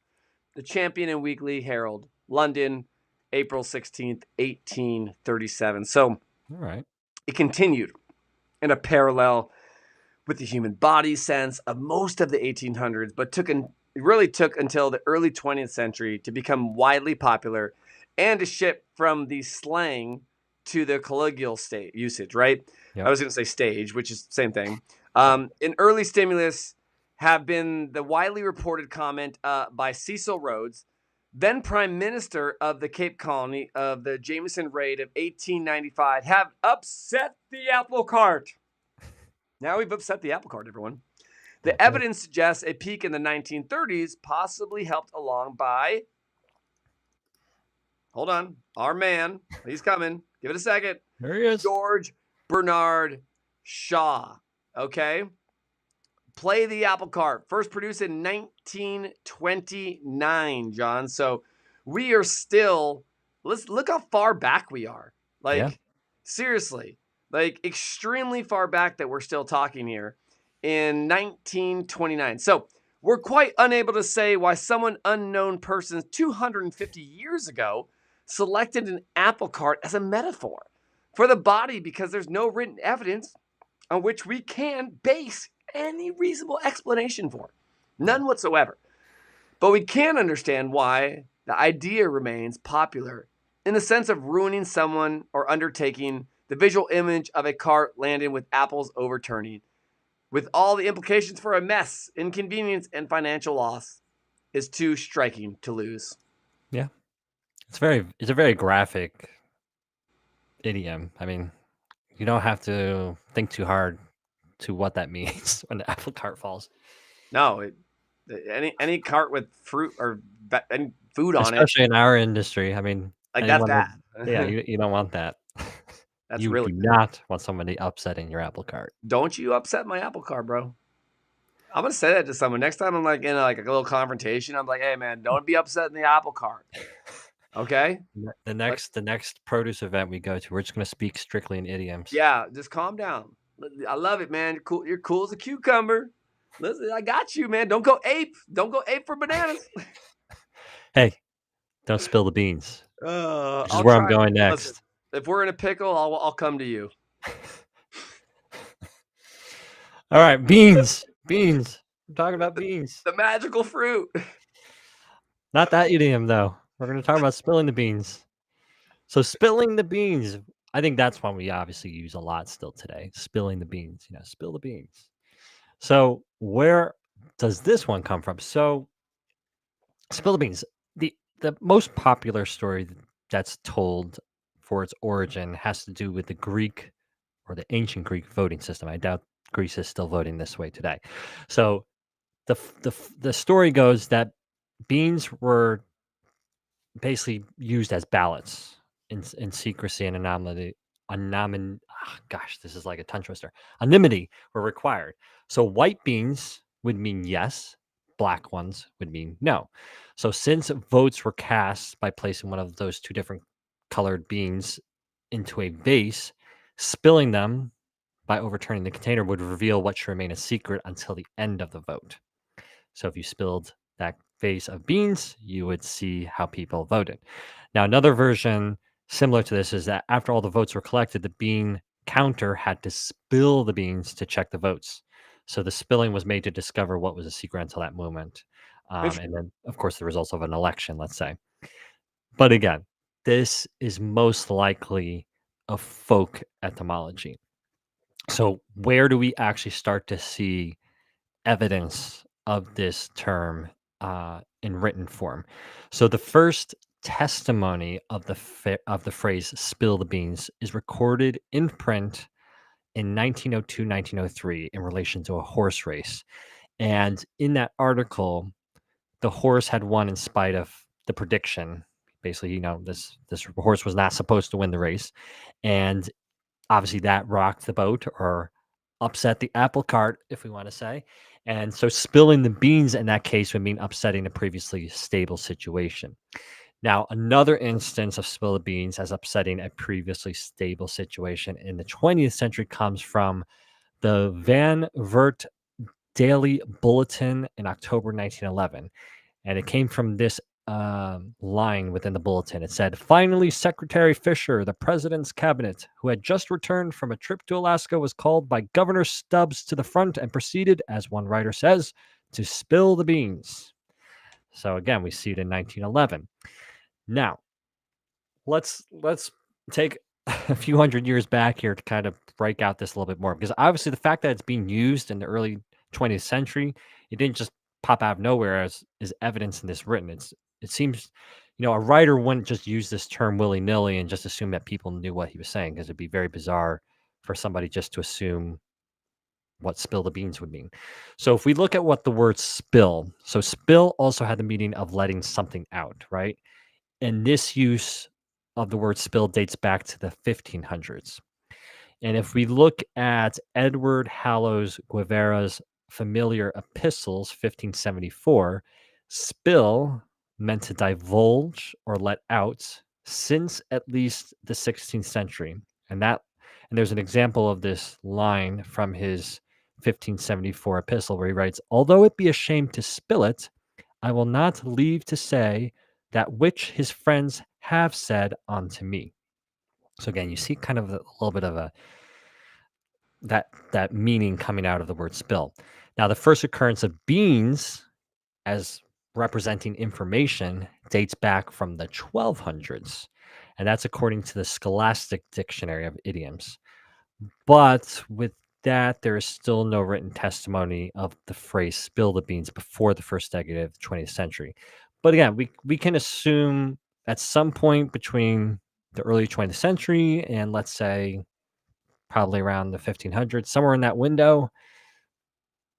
Speaker 2: The Champion and Weekly Herald, London, April 16th, 1837. So, all
Speaker 3: right.
Speaker 2: It continued in a parallel with the human body sense of most of the 1800s, but it really took until the early 20th century to become widely popular and to shift from the slang to the colloquial usage, right? Yep. I was going to say stage, which is the same thing. An early stimulus have been the widely reported comment by Cecil Rhodes, then Prime Minister of the Cape Colony of the Jameson Raid of 1895, have upset the apple cart. Now we've upset the apple cart, everyone. The evidence suggests a peak in the 1930s, possibly helped along by, hold on, our man, he's coming. Give it a second.
Speaker 3: There he is.
Speaker 2: George Bernard Shaw. Okay. Play the apple cart. First produced in 1929, John. So we are still, let's look how far back we are. Seriously, extremely far back that we're still talking here in 1929. So we're quite unable to say why someone unknown person 250 years ago selected an apple cart as a metaphor for the body, because there's no written evidence on which we can base any reasonable explanation for. None whatsoever. But we can understand why the idea remains popular in the sense of ruining someone or undertaking the visual image of a cart landing with apples overturning, with all the implications for a mess, inconvenience, and financial loss, is too striking to lose.
Speaker 3: Yeah. It's a very graphic idiom. I mean, you don't have to think too hard to what that means when the apple cart falls.
Speaker 2: No, any cart with fruit or any food on it,
Speaker 3: Especially in our industry. I mean,
Speaker 2: like that's
Speaker 3: anyone
Speaker 2: bad.
Speaker 3: yeah, you don't want that.
Speaker 2: That's
Speaker 3: You
Speaker 2: really
Speaker 3: do
Speaker 2: bad.
Speaker 3: not want somebody upsetting your apple cart.
Speaker 2: Don't you upset my apple cart, bro. I'm gonna say that to someone next time. I'm like in a little confrontation. I'm like, hey man, don't be upset in the apple cart. Okay.
Speaker 3: The next produce event we go to, we're just gonna speak strictly in idioms.
Speaker 2: Yeah, just calm down. I love it, man. You're cool as a cucumber. Listen, I got you, man. Don't go ape. Don't go ape for bananas.
Speaker 3: Hey, don't spill the beans. Which is
Speaker 2: I'll
Speaker 3: where I'm
Speaker 2: try.
Speaker 3: going next.
Speaker 2: Listen, if we're in a pickle, I'll come to you.
Speaker 3: All right, beans. Beans. We're talking about beans.
Speaker 2: The magical fruit.
Speaker 3: Not that idiom though. We're gonna talk about spilling the beans. So spilling the beans, I think that's one we obviously use a lot still today. Spilling the beans, spill the beans. So where does this one come from? So spill the beans. The most popular story that's told for its origin has to do with the Greek or the ancient Greek voting system. I doubt Greece is still voting this way today. So the story goes that beans were basically used as ballots in secrecy and anonymity. Gosh, this is like a tongue twister. Anonymity were required. So white beans would mean yes, black ones would mean no. So since votes were cast by placing one of those two different colored beans into a vase, spilling them by overturning the container would reveal what should remain a secret until the end of the vote. So if you spilled that vase of beans, you would see how people voted. Now, another version similar to this is that after all the votes were collected, the bean counter had to spill the beans to check the votes. So the spilling was made to discover what was a secret until that moment. And then, of course, the results of an election, let's say. But again, this is most likely a folk etymology. So, where do we actually start to see evidence of this term in written form? So, the first testimony of the phrase "spill the beans" is recorded in print in 1902, 1903 in relation to a horse race. And in that article, the horse had won in spite of the prediction. Basically, this horse was not supposed to win the race, and obviously that rocked the boat or upset the apple cart, if we want to say. And so spilling the beans in that case would mean upsetting a previously stable situation. Now, another instance of spill the beans as upsetting a previously stable situation in the 20th century comes from the Van Wert Daily Bulletin in October 1911. And it came from this line within the bulletin. It said, "Finally, Secretary Fisher, the president's cabinet, who had just returned from a trip to Alaska, was called by Governor Stubbs to the front and proceeded, as one writer says, to spill the beans." So again, we see it in 1911. Now, let's take a few hundred years back here to kind of break out this a little bit more, because obviously the fact that it's being used in the early 20th century, it didn't just pop out of nowhere as is evidence in this written. It seems, a writer wouldn't just use this term willy-nilly and just assume that people knew what he was saying, because it'd be very bizarre for somebody just to assume what spill the beans would mean. So if we look at what the word spill, so spill also had the meaning of letting something out, right? And this use of the word spill dates back to the 1500s. And if we look at Edward Hallowes Guevara's Familiar Epistles, 1574, spill meant to divulge or let out since at least the 16th century. And there's an example of this line from his 1574 epistle where he writes, "Although it be a shame to spill it, I will not leave to say that which his friends have said unto me." So again, you see kind of a little bit of that meaning coming out of the word spill. Now, the first occurrence of beans as representing information dates back from the 1200s, and that's according to the Scholastic Dictionary of Idioms. But with that, there is still no written testimony of the phrase spill the beans before the first decade of the 20th century. But again, we can assume at some point between the early 20th century and let's say probably around the 1500s, somewhere in that window,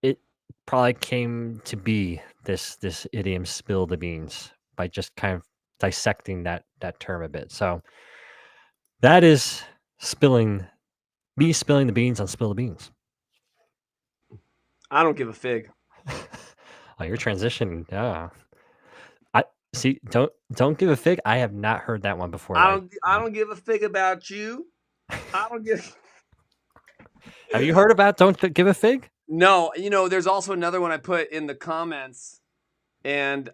Speaker 3: it probably came to be this idiom spill the beans by just kind of dissecting that term a bit. So that is spilling the beans on spill the beans.
Speaker 2: I don't give a fig.
Speaker 3: Oh, you're transitioning. Yeah. I see. Don't give a fig. I have not heard that one before.
Speaker 2: I don't give a fig about you. I don't give.
Speaker 3: Have you heard about don't give a fig?
Speaker 2: No, there's also another one I put in the comments, and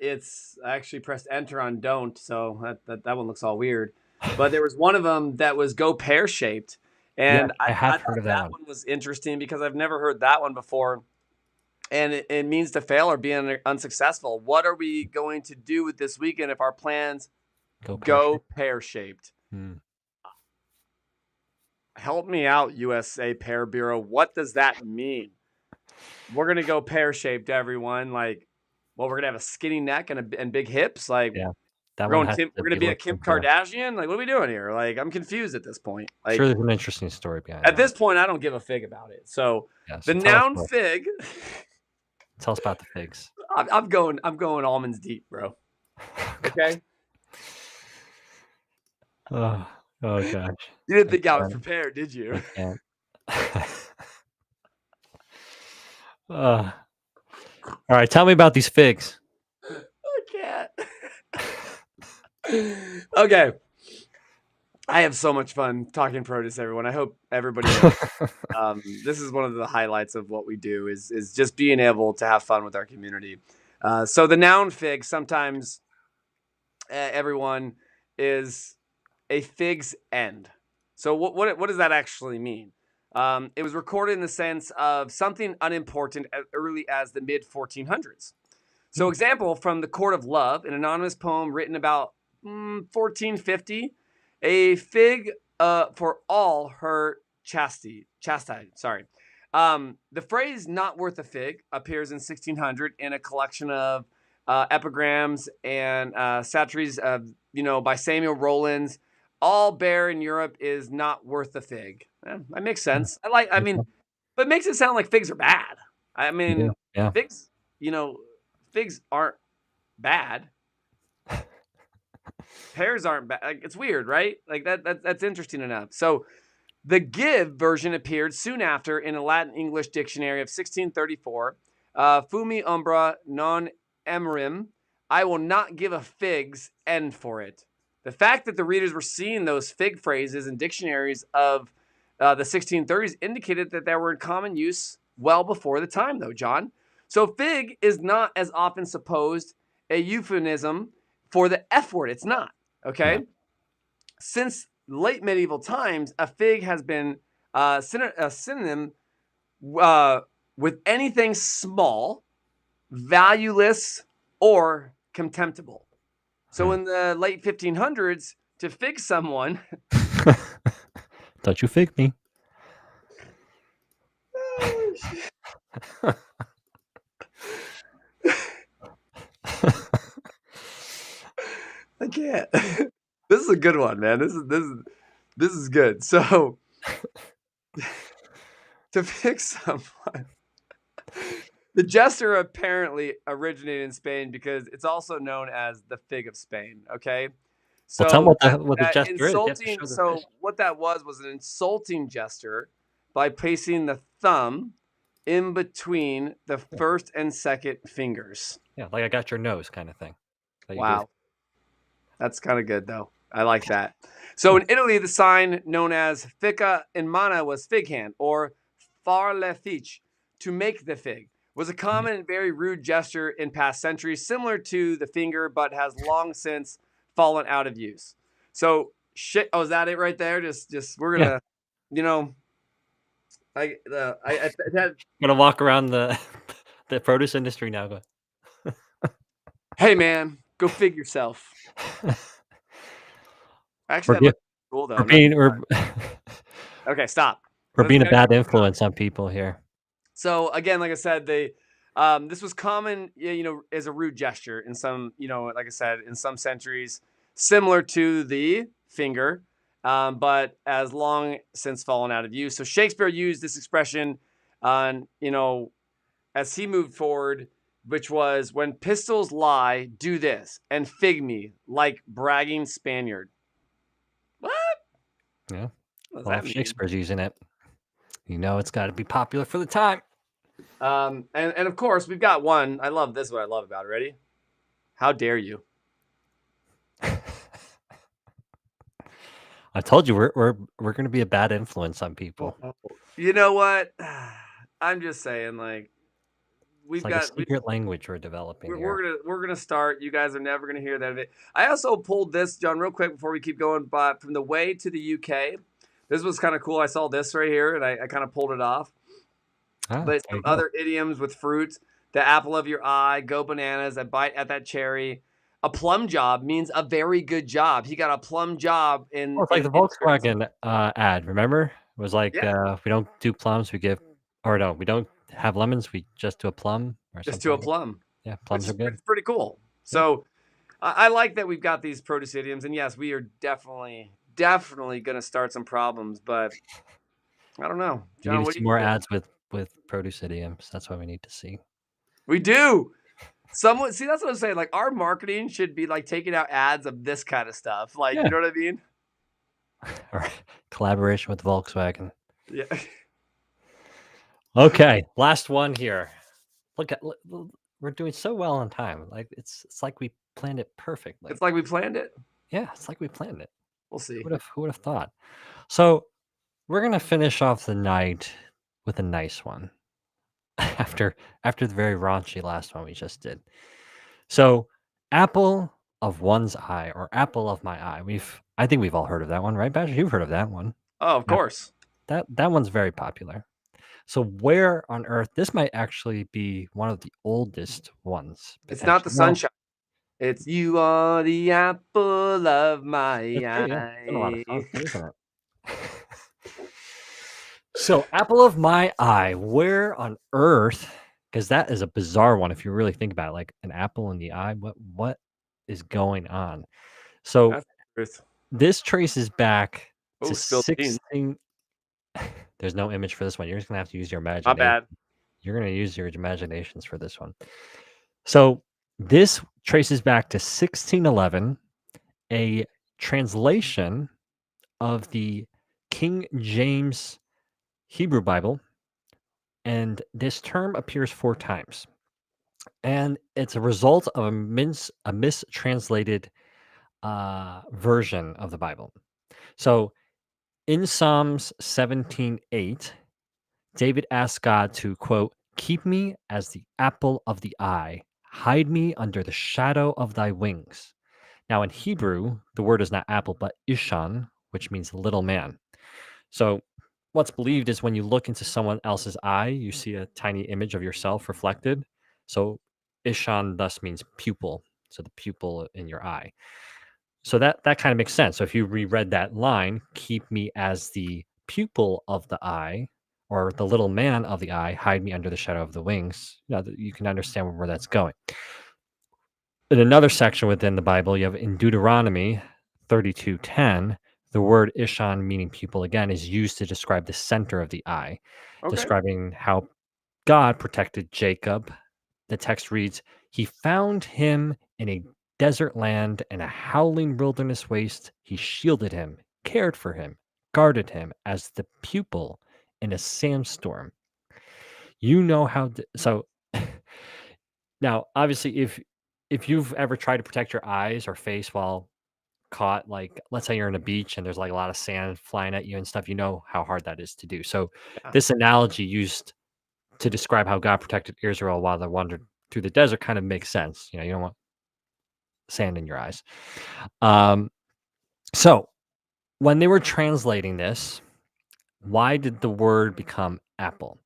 Speaker 2: it's I actually pressed enter on don't, so that one looks all weird. But there was one of them that was go pear shaped, and
Speaker 3: I have
Speaker 2: thought
Speaker 3: heard of that one.
Speaker 2: was interesting because I've never heard that one before, and it means to fail or be unsuccessful. What are we going to do with this weekend if our plans go pear shaped? Help me out, USA Pear Bureau. What does that mean? We're gonna go pear shaped, everyone. Like, well, we're gonna have a skinny neck and big hips. Like,
Speaker 3: Yeah,
Speaker 2: we're gonna be a Kim Kardashian. Like, what are we doing here? Like, I'm confused at this point. Like,
Speaker 3: sure, there's an interesting story behind it.
Speaker 2: At this point, I don't give a fig about it. So, the noun fig.
Speaker 3: Tell us about the figs.
Speaker 2: I'm going almonds deep, bro. Okay.
Speaker 3: Oh gosh.
Speaker 2: You didn't think I was prepared, did you?
Speaker 3: All right, tell me about these figs.
Speaker 2: I can't. Okay. I have so much fun talking produce, everyone. I hope everybody knows. This is one of the highlights of what we do is just being able to have fun with our community. So the noun fig, sometimes everyone is a fig's end. So what does that actually mean? It was recorded in the sense of something unimportant as early as the mid 1400s. So example from The Court of Love, an anonymous poem written about 1450, a fig for all her chastity. Sorry. The phrase "not worth a fig" appears in 1600 in a collection of epigrams and satires by Samuel Rollins. All bear in Europe is not worth a fig. That makes sense. But it makes it sound like figs are bad. I mean, figs, figs aren't bad. Pears aren't bad. Like, it's weird, right? Like that's interesting enough. So the give version appeared soon after in a Latin English dictionary of 1634. Fumi umbra non emerim. I will not give a fig's end for it. The fact that the readers were seeing those fig phrases in dictionaries of the 1630s indicated that they were in common use well before the time, though, John. So fig is not, as often supposed, a euphemism for the F word. It's not, okay? Yeah. Since late medieval times, a fig has been a synonym with anything small, valueless, or contemptible. So in the late 1500s, to fig someone...
Speaker 3: Don't you fig me.
Speaker 2: I can't. This is a good one, man. This is good. So to fig someone... The gesture apparently originated in Spain because it's also known as the fig of Spain. Okay, so
Speaker 3: tell me what the gesture
Speaker 2: is. So what that was an insulting gesture by placing the thumb in between the first and second fingers.
Speaker 3: Yeah, like I got your nose kind of thing.
Speaker 2: Wow, that's kind of good though. I like that. So in Italy, the sign known as "fica in mano" was fig hand, or "far le fiche," to make the fig. Was a common and very rude gesture in past centuries, similar to the finger, but has long since fallen out of use. So, is that it right there? Just we're gonna, that.
Speaker 3: Gonna walk around the the produce industry now. Go.
Speaker 2: Hey man, go fig yourself. Actually,
Speaker 3: we're,
Speaker 2: that
Speaker 3: gi-
Speaker 2: might be cool though.
Speaker 3: we're
Speaker 2: I'm not
Speaker 3: being we're,
Speaker 2: okay. Stop.
Speaker 3: we're
Speaker 2: Let's
Speaker 3: being a
Speaker 2: get
Speaker 3: bad influence on people here.
Speaker 2: So again, like I said, this was common, as a rude gesture in some, like I said, in some centuries, similar to the finger, but as long since fallen out of use. So Shakespeare used this expression on, as he moved forward, which was when pistols lie, do this and fig me like bragging Spaniard. What?
Speaker 3: Yeah.
Speaker 2: What does
Speaker 3: Well,
Speaker 2: that
Speaker 3: if
Speaker 2: mean?
Speaker 3: Shakespeare's using it, it's got to be popular for the time.
Speaker 2: And of course we've got one. I love this. What I love about it. Ready? How dare you?
Speaker 3: I told you we're going to be a bad influence on people.
Speaker 2: You know what? I'm just saying, like
Speaker 3: It's like a secret language we're developing here.
Speaker 2: we're gonna start. You guys are never gonna hear that of it. I also pulled this, John, real quick before we keep going. But from the way to the UK, this was kind of cool. I saw this right here, and I kind of pulled it off. But some other idioms with fruits: the apple of your eye, go bananas, a bite at that cherry. A plum job means a very good job. He got a plum job in.
Speaker 3: Well, it's like the Volkswagen ad. Remember, it was like
Speaker 2: Yeah.
Speaker 3: we don't do plums, we give, or no, we don't have lemons, we just do a plum or
Speaker 2: Just
Speaker 3: something.
Speaker 2: to a
Speaker 3: Like
Speaker 2: plum.
Speaker 3: yeah, plums are good.
Speaker 2: It's pretty cool. So I like that we've got these produce idioms, and yes, we are definitely going to start some problems. But I don't know,
Speaker 3: We
Speaker 2: John.
Speaker 3: need
Speaker 2: What
Speaker 3: to
Speaker 2: do
Speaker 3: see
Speaker 2: you
Speaker 3: more
Speaker 2: think?
Speaker 3: ads with produce idioms. That's what we need to see.
Speaker 2: We do. Someone see that's what I'm saying. Like our marketing should be like taking out ads of this kind of stuff. Like
Speaker 3: Yeah.
Speaker 2: you know what I mean?
Speaker 3: All right. Collaboration with Volkswagen.
Speaker 2: Yeah.
Speaker 3: Okay, last one here. We're doing so well on time. Like it's like we planned it perfectly.
Speaker 2: It's like we planned it.
Speaker 3: Yeah, it's like we planned it.
Speaker 2: We'll see.
Speaker 3: Who would have thought? So we're gonna finish off the night with a nice one. after the very raunchy last one we just did. So apple of one's eye or apple of my eye. I think we've all heard of that one, right, Badger? You've heard of that one.
Speaker 2: Oh, of course.
Speaker 3: That one's very popular. So where on earth this might actually be one of the oldest ones.
Speaker 2: It's not the
Speaker 3: Potentially. Well,
Speaker 2: sunshine. It's you are the apple of my
Speaker 3: that's true, yeah. It's been a lot of
Speaker 2: eye.
Speaker 3: fun, isn't it? So apple of my eye, where on earth? Because that is a bizarre one if you really think about it. Like an apple in the eye. What is going on? So
Speaker 2: That's the truth.
Speaker 3: this traces back
Speaker 2: Oh,
Speaker 3: to
Speaker 2: spilled beans.
Speaker 3: 16. There's no image for this one. You're just gonna have to use your
Speaker 2: My
Speaker 3: imagination.
Speaker 2: bad.
Speaker 3: You're gonna use your imaginations for this one. So this traces back to 1611, a translation of the King James Hebrew Bible, and this term appears 4 times. And it's a result of a mistranslated version of the Bible. So in Psalms 17:8, David asked God to, quote, keep me as the apple of the eye, hide me under the shadow of thy wings. Now, in Hebrew, the word is not apple, but ishan, which means little man. So, what's believed is when you look into someone else's eye, you see a tiny image of yourself reflected. So, ishan thus means pupil. So, the pupil in your eye. So that kind of makes sense. So if you reread that line, keep me as the pupil of the eye, or the little man of the eye, hide me under the shadow of the wings. You can understand where that's going. In another section within the Bible, you have in Deuteronomy 32:10, the word ishan, meaning pupil, again, is used to describe the center of the eye, describing how God protected Jacob. The text reads, he found him in a desert land and a howling wilderness waste. He shielded him, cared for him, guarded him as the pupil in a sandstorm. You know how so now obviously if you've ever tried to protect your eyes or face while caught, like let's say you're in a beach and there's like a lot of sand flying at you and stuff, you know how hard that is to do. So this analogy used to describe how God protected Israel while they wandered through the desert kind of makes sense. You don't want sand in your eyes. So when they were translating this, why did the word become apple?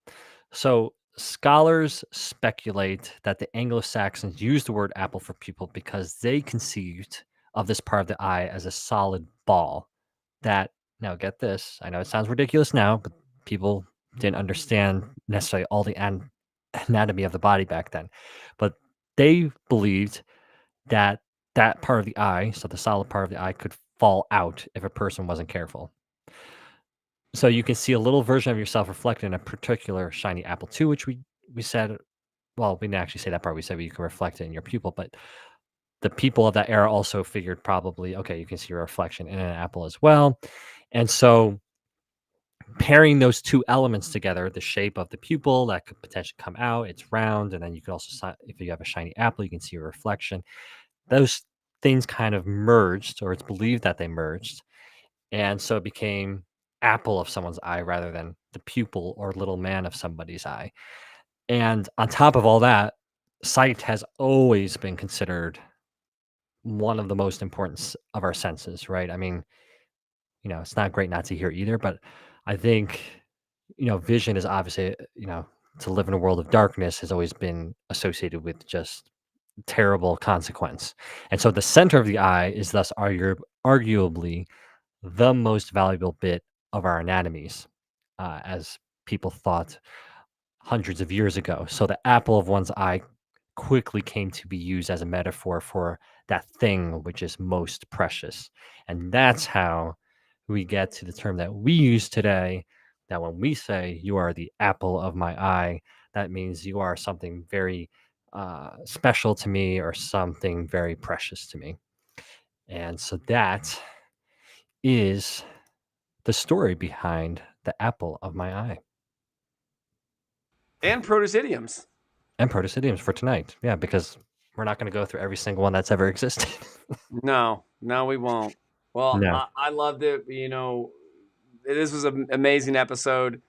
Speaker 3: So scholars speculate that the Anglo-Saxons used the word apple for people because they conceived of this part of the eye as a solid ball that, now get this, I know it sounds ridiculous now, but people didn't understand necessarily all the anatomy of the body back then. But they believed that that part of the eye, so the solid part of the eye, could fall out if a person wasn't careful. So you can see a little version of yourself reflected in a particular shiny apple too, which we said, well, we didn't actually say that part. We said you can reflect it in your pupil, but the people of that era also figured probably, okay, you can see your reflection in an apple as well. And so pairing those two elements together, the shape of the pupil that could potentially come out, it's round, and then you could also, if you have a shiny apple, you can see a reflection. Those things kind of merged, or it's believed that they merged, and so it became apple of someone's eye rather than the pupil or little man of somebody's eye. And on top of all that, sight has always been considered one of the most important of our senses, right? I mean, it's not great not to hear either, but I think, vision is obviously, to live in a world of darkness has always been associated with just terrible consequence. And so the center of the eye is thus arguably the most valuable bit of our anatomies, as people thought hundreds of years ago. So the apple of one's eye quickly came to be used as a metaphor for that thing which is most precious. And that's how we get to the term that we use today, that when we say you are the apple of my eye, that means you are something very special to me or something very precious to me. And so that is the story behind the apple of my eye.
Speaker 2: And produce idioms.
Speaker 3: And produce idioms for tonight. Yeah, because we're not going to go through every single one that's ever existed.
Speaker 2: No, we won't. Well,
Speaker 3: No.
Speaker 2: I loved it. This was an amazing episode.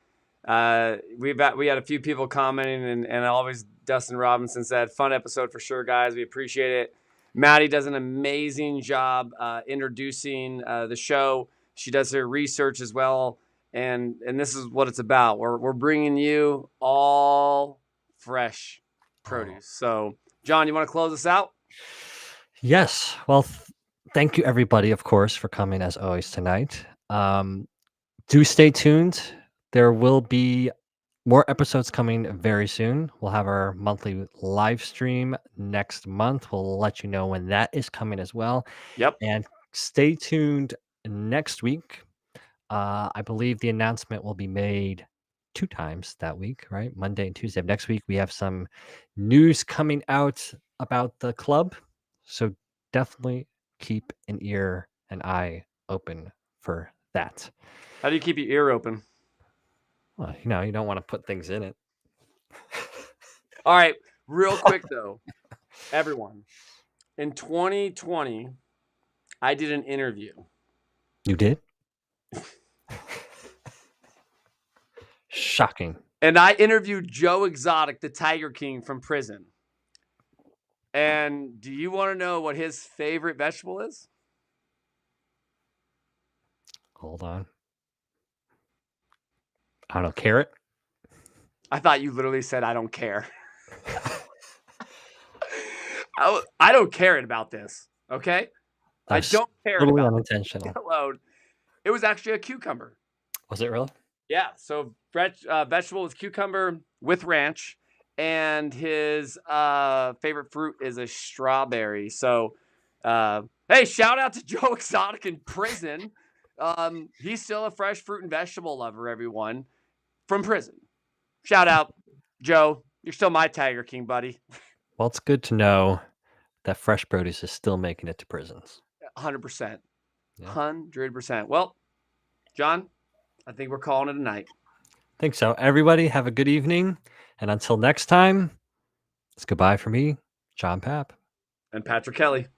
Speaker 2: We had a few people commenting, and always Dustin Robinson said, "Fun episode for sure, guys. We appreciate it." Maddie does an amazing job introducing the show. She does her research as well, and this is what it's about. We're bringing you all fresh produce. So, John, you want to close us out?
Speaker 3: Yes. Well, thank you everybody, of course, for coming as always tonight. Do stay tuned. There will be more episodes coming very soon. We'll have our monthly live stream next month. We'll let you know when that is coming as well.
Speaker 2: Yep.
Speaker 3: And stay tuned next week. I believe the announcement will be made 2 times that week, right? Monday and Tuesday of next week. We have some news coming out about the club. So definitely keep an ear and eye open for that.
Speaker 2: How do you keep your ear open?
Speaker 3: Well, you don't want to put things in it.
Speaker 2: All right, real quick though, everyone. In 2020, I did an interview.
Speaker 3: You did? Shocking.
Speaker 2: And I interviewed Joe Exotic, the Tiger King from prison. And do you want to know what his favorite vegetable is?
Speaker 3: Hold on. I don't know, carrot?
Speaker 2: I thought you literally said, I don't care. I don't care about this, okay?
Speaker 3: That's
Speaker 2: I don't care
Speaker 3: totally
Speaker 2: about
Speaker 3: unintentional.
Speaker 2: it alone. It was actually a cucumber.
Speaker 3: Was it really?
Speaker 2: Yeah, so vegetable was cucumber with ranch, and his favorite fruit is a strawberry. So, hey, shout out to Joe Exotic in prison. He's still a fresh fruit and vegetable lover, everyone, from prison. Shout out, Joe. You're still my Tiger King, buddy.
Speaker 3: Well, it's good to know that fresh produce is still making it to prisons.
Speaker 2: 100%.
Speaker 3: Yeah.
Speaker 2: 100%. Well, John, I think we're calling it a night.
Speaker 3: Think so. Everybody have a good evening. And until next time, it's goodbye for me, John Papp.
Speaker 2: And Patrick Kelly.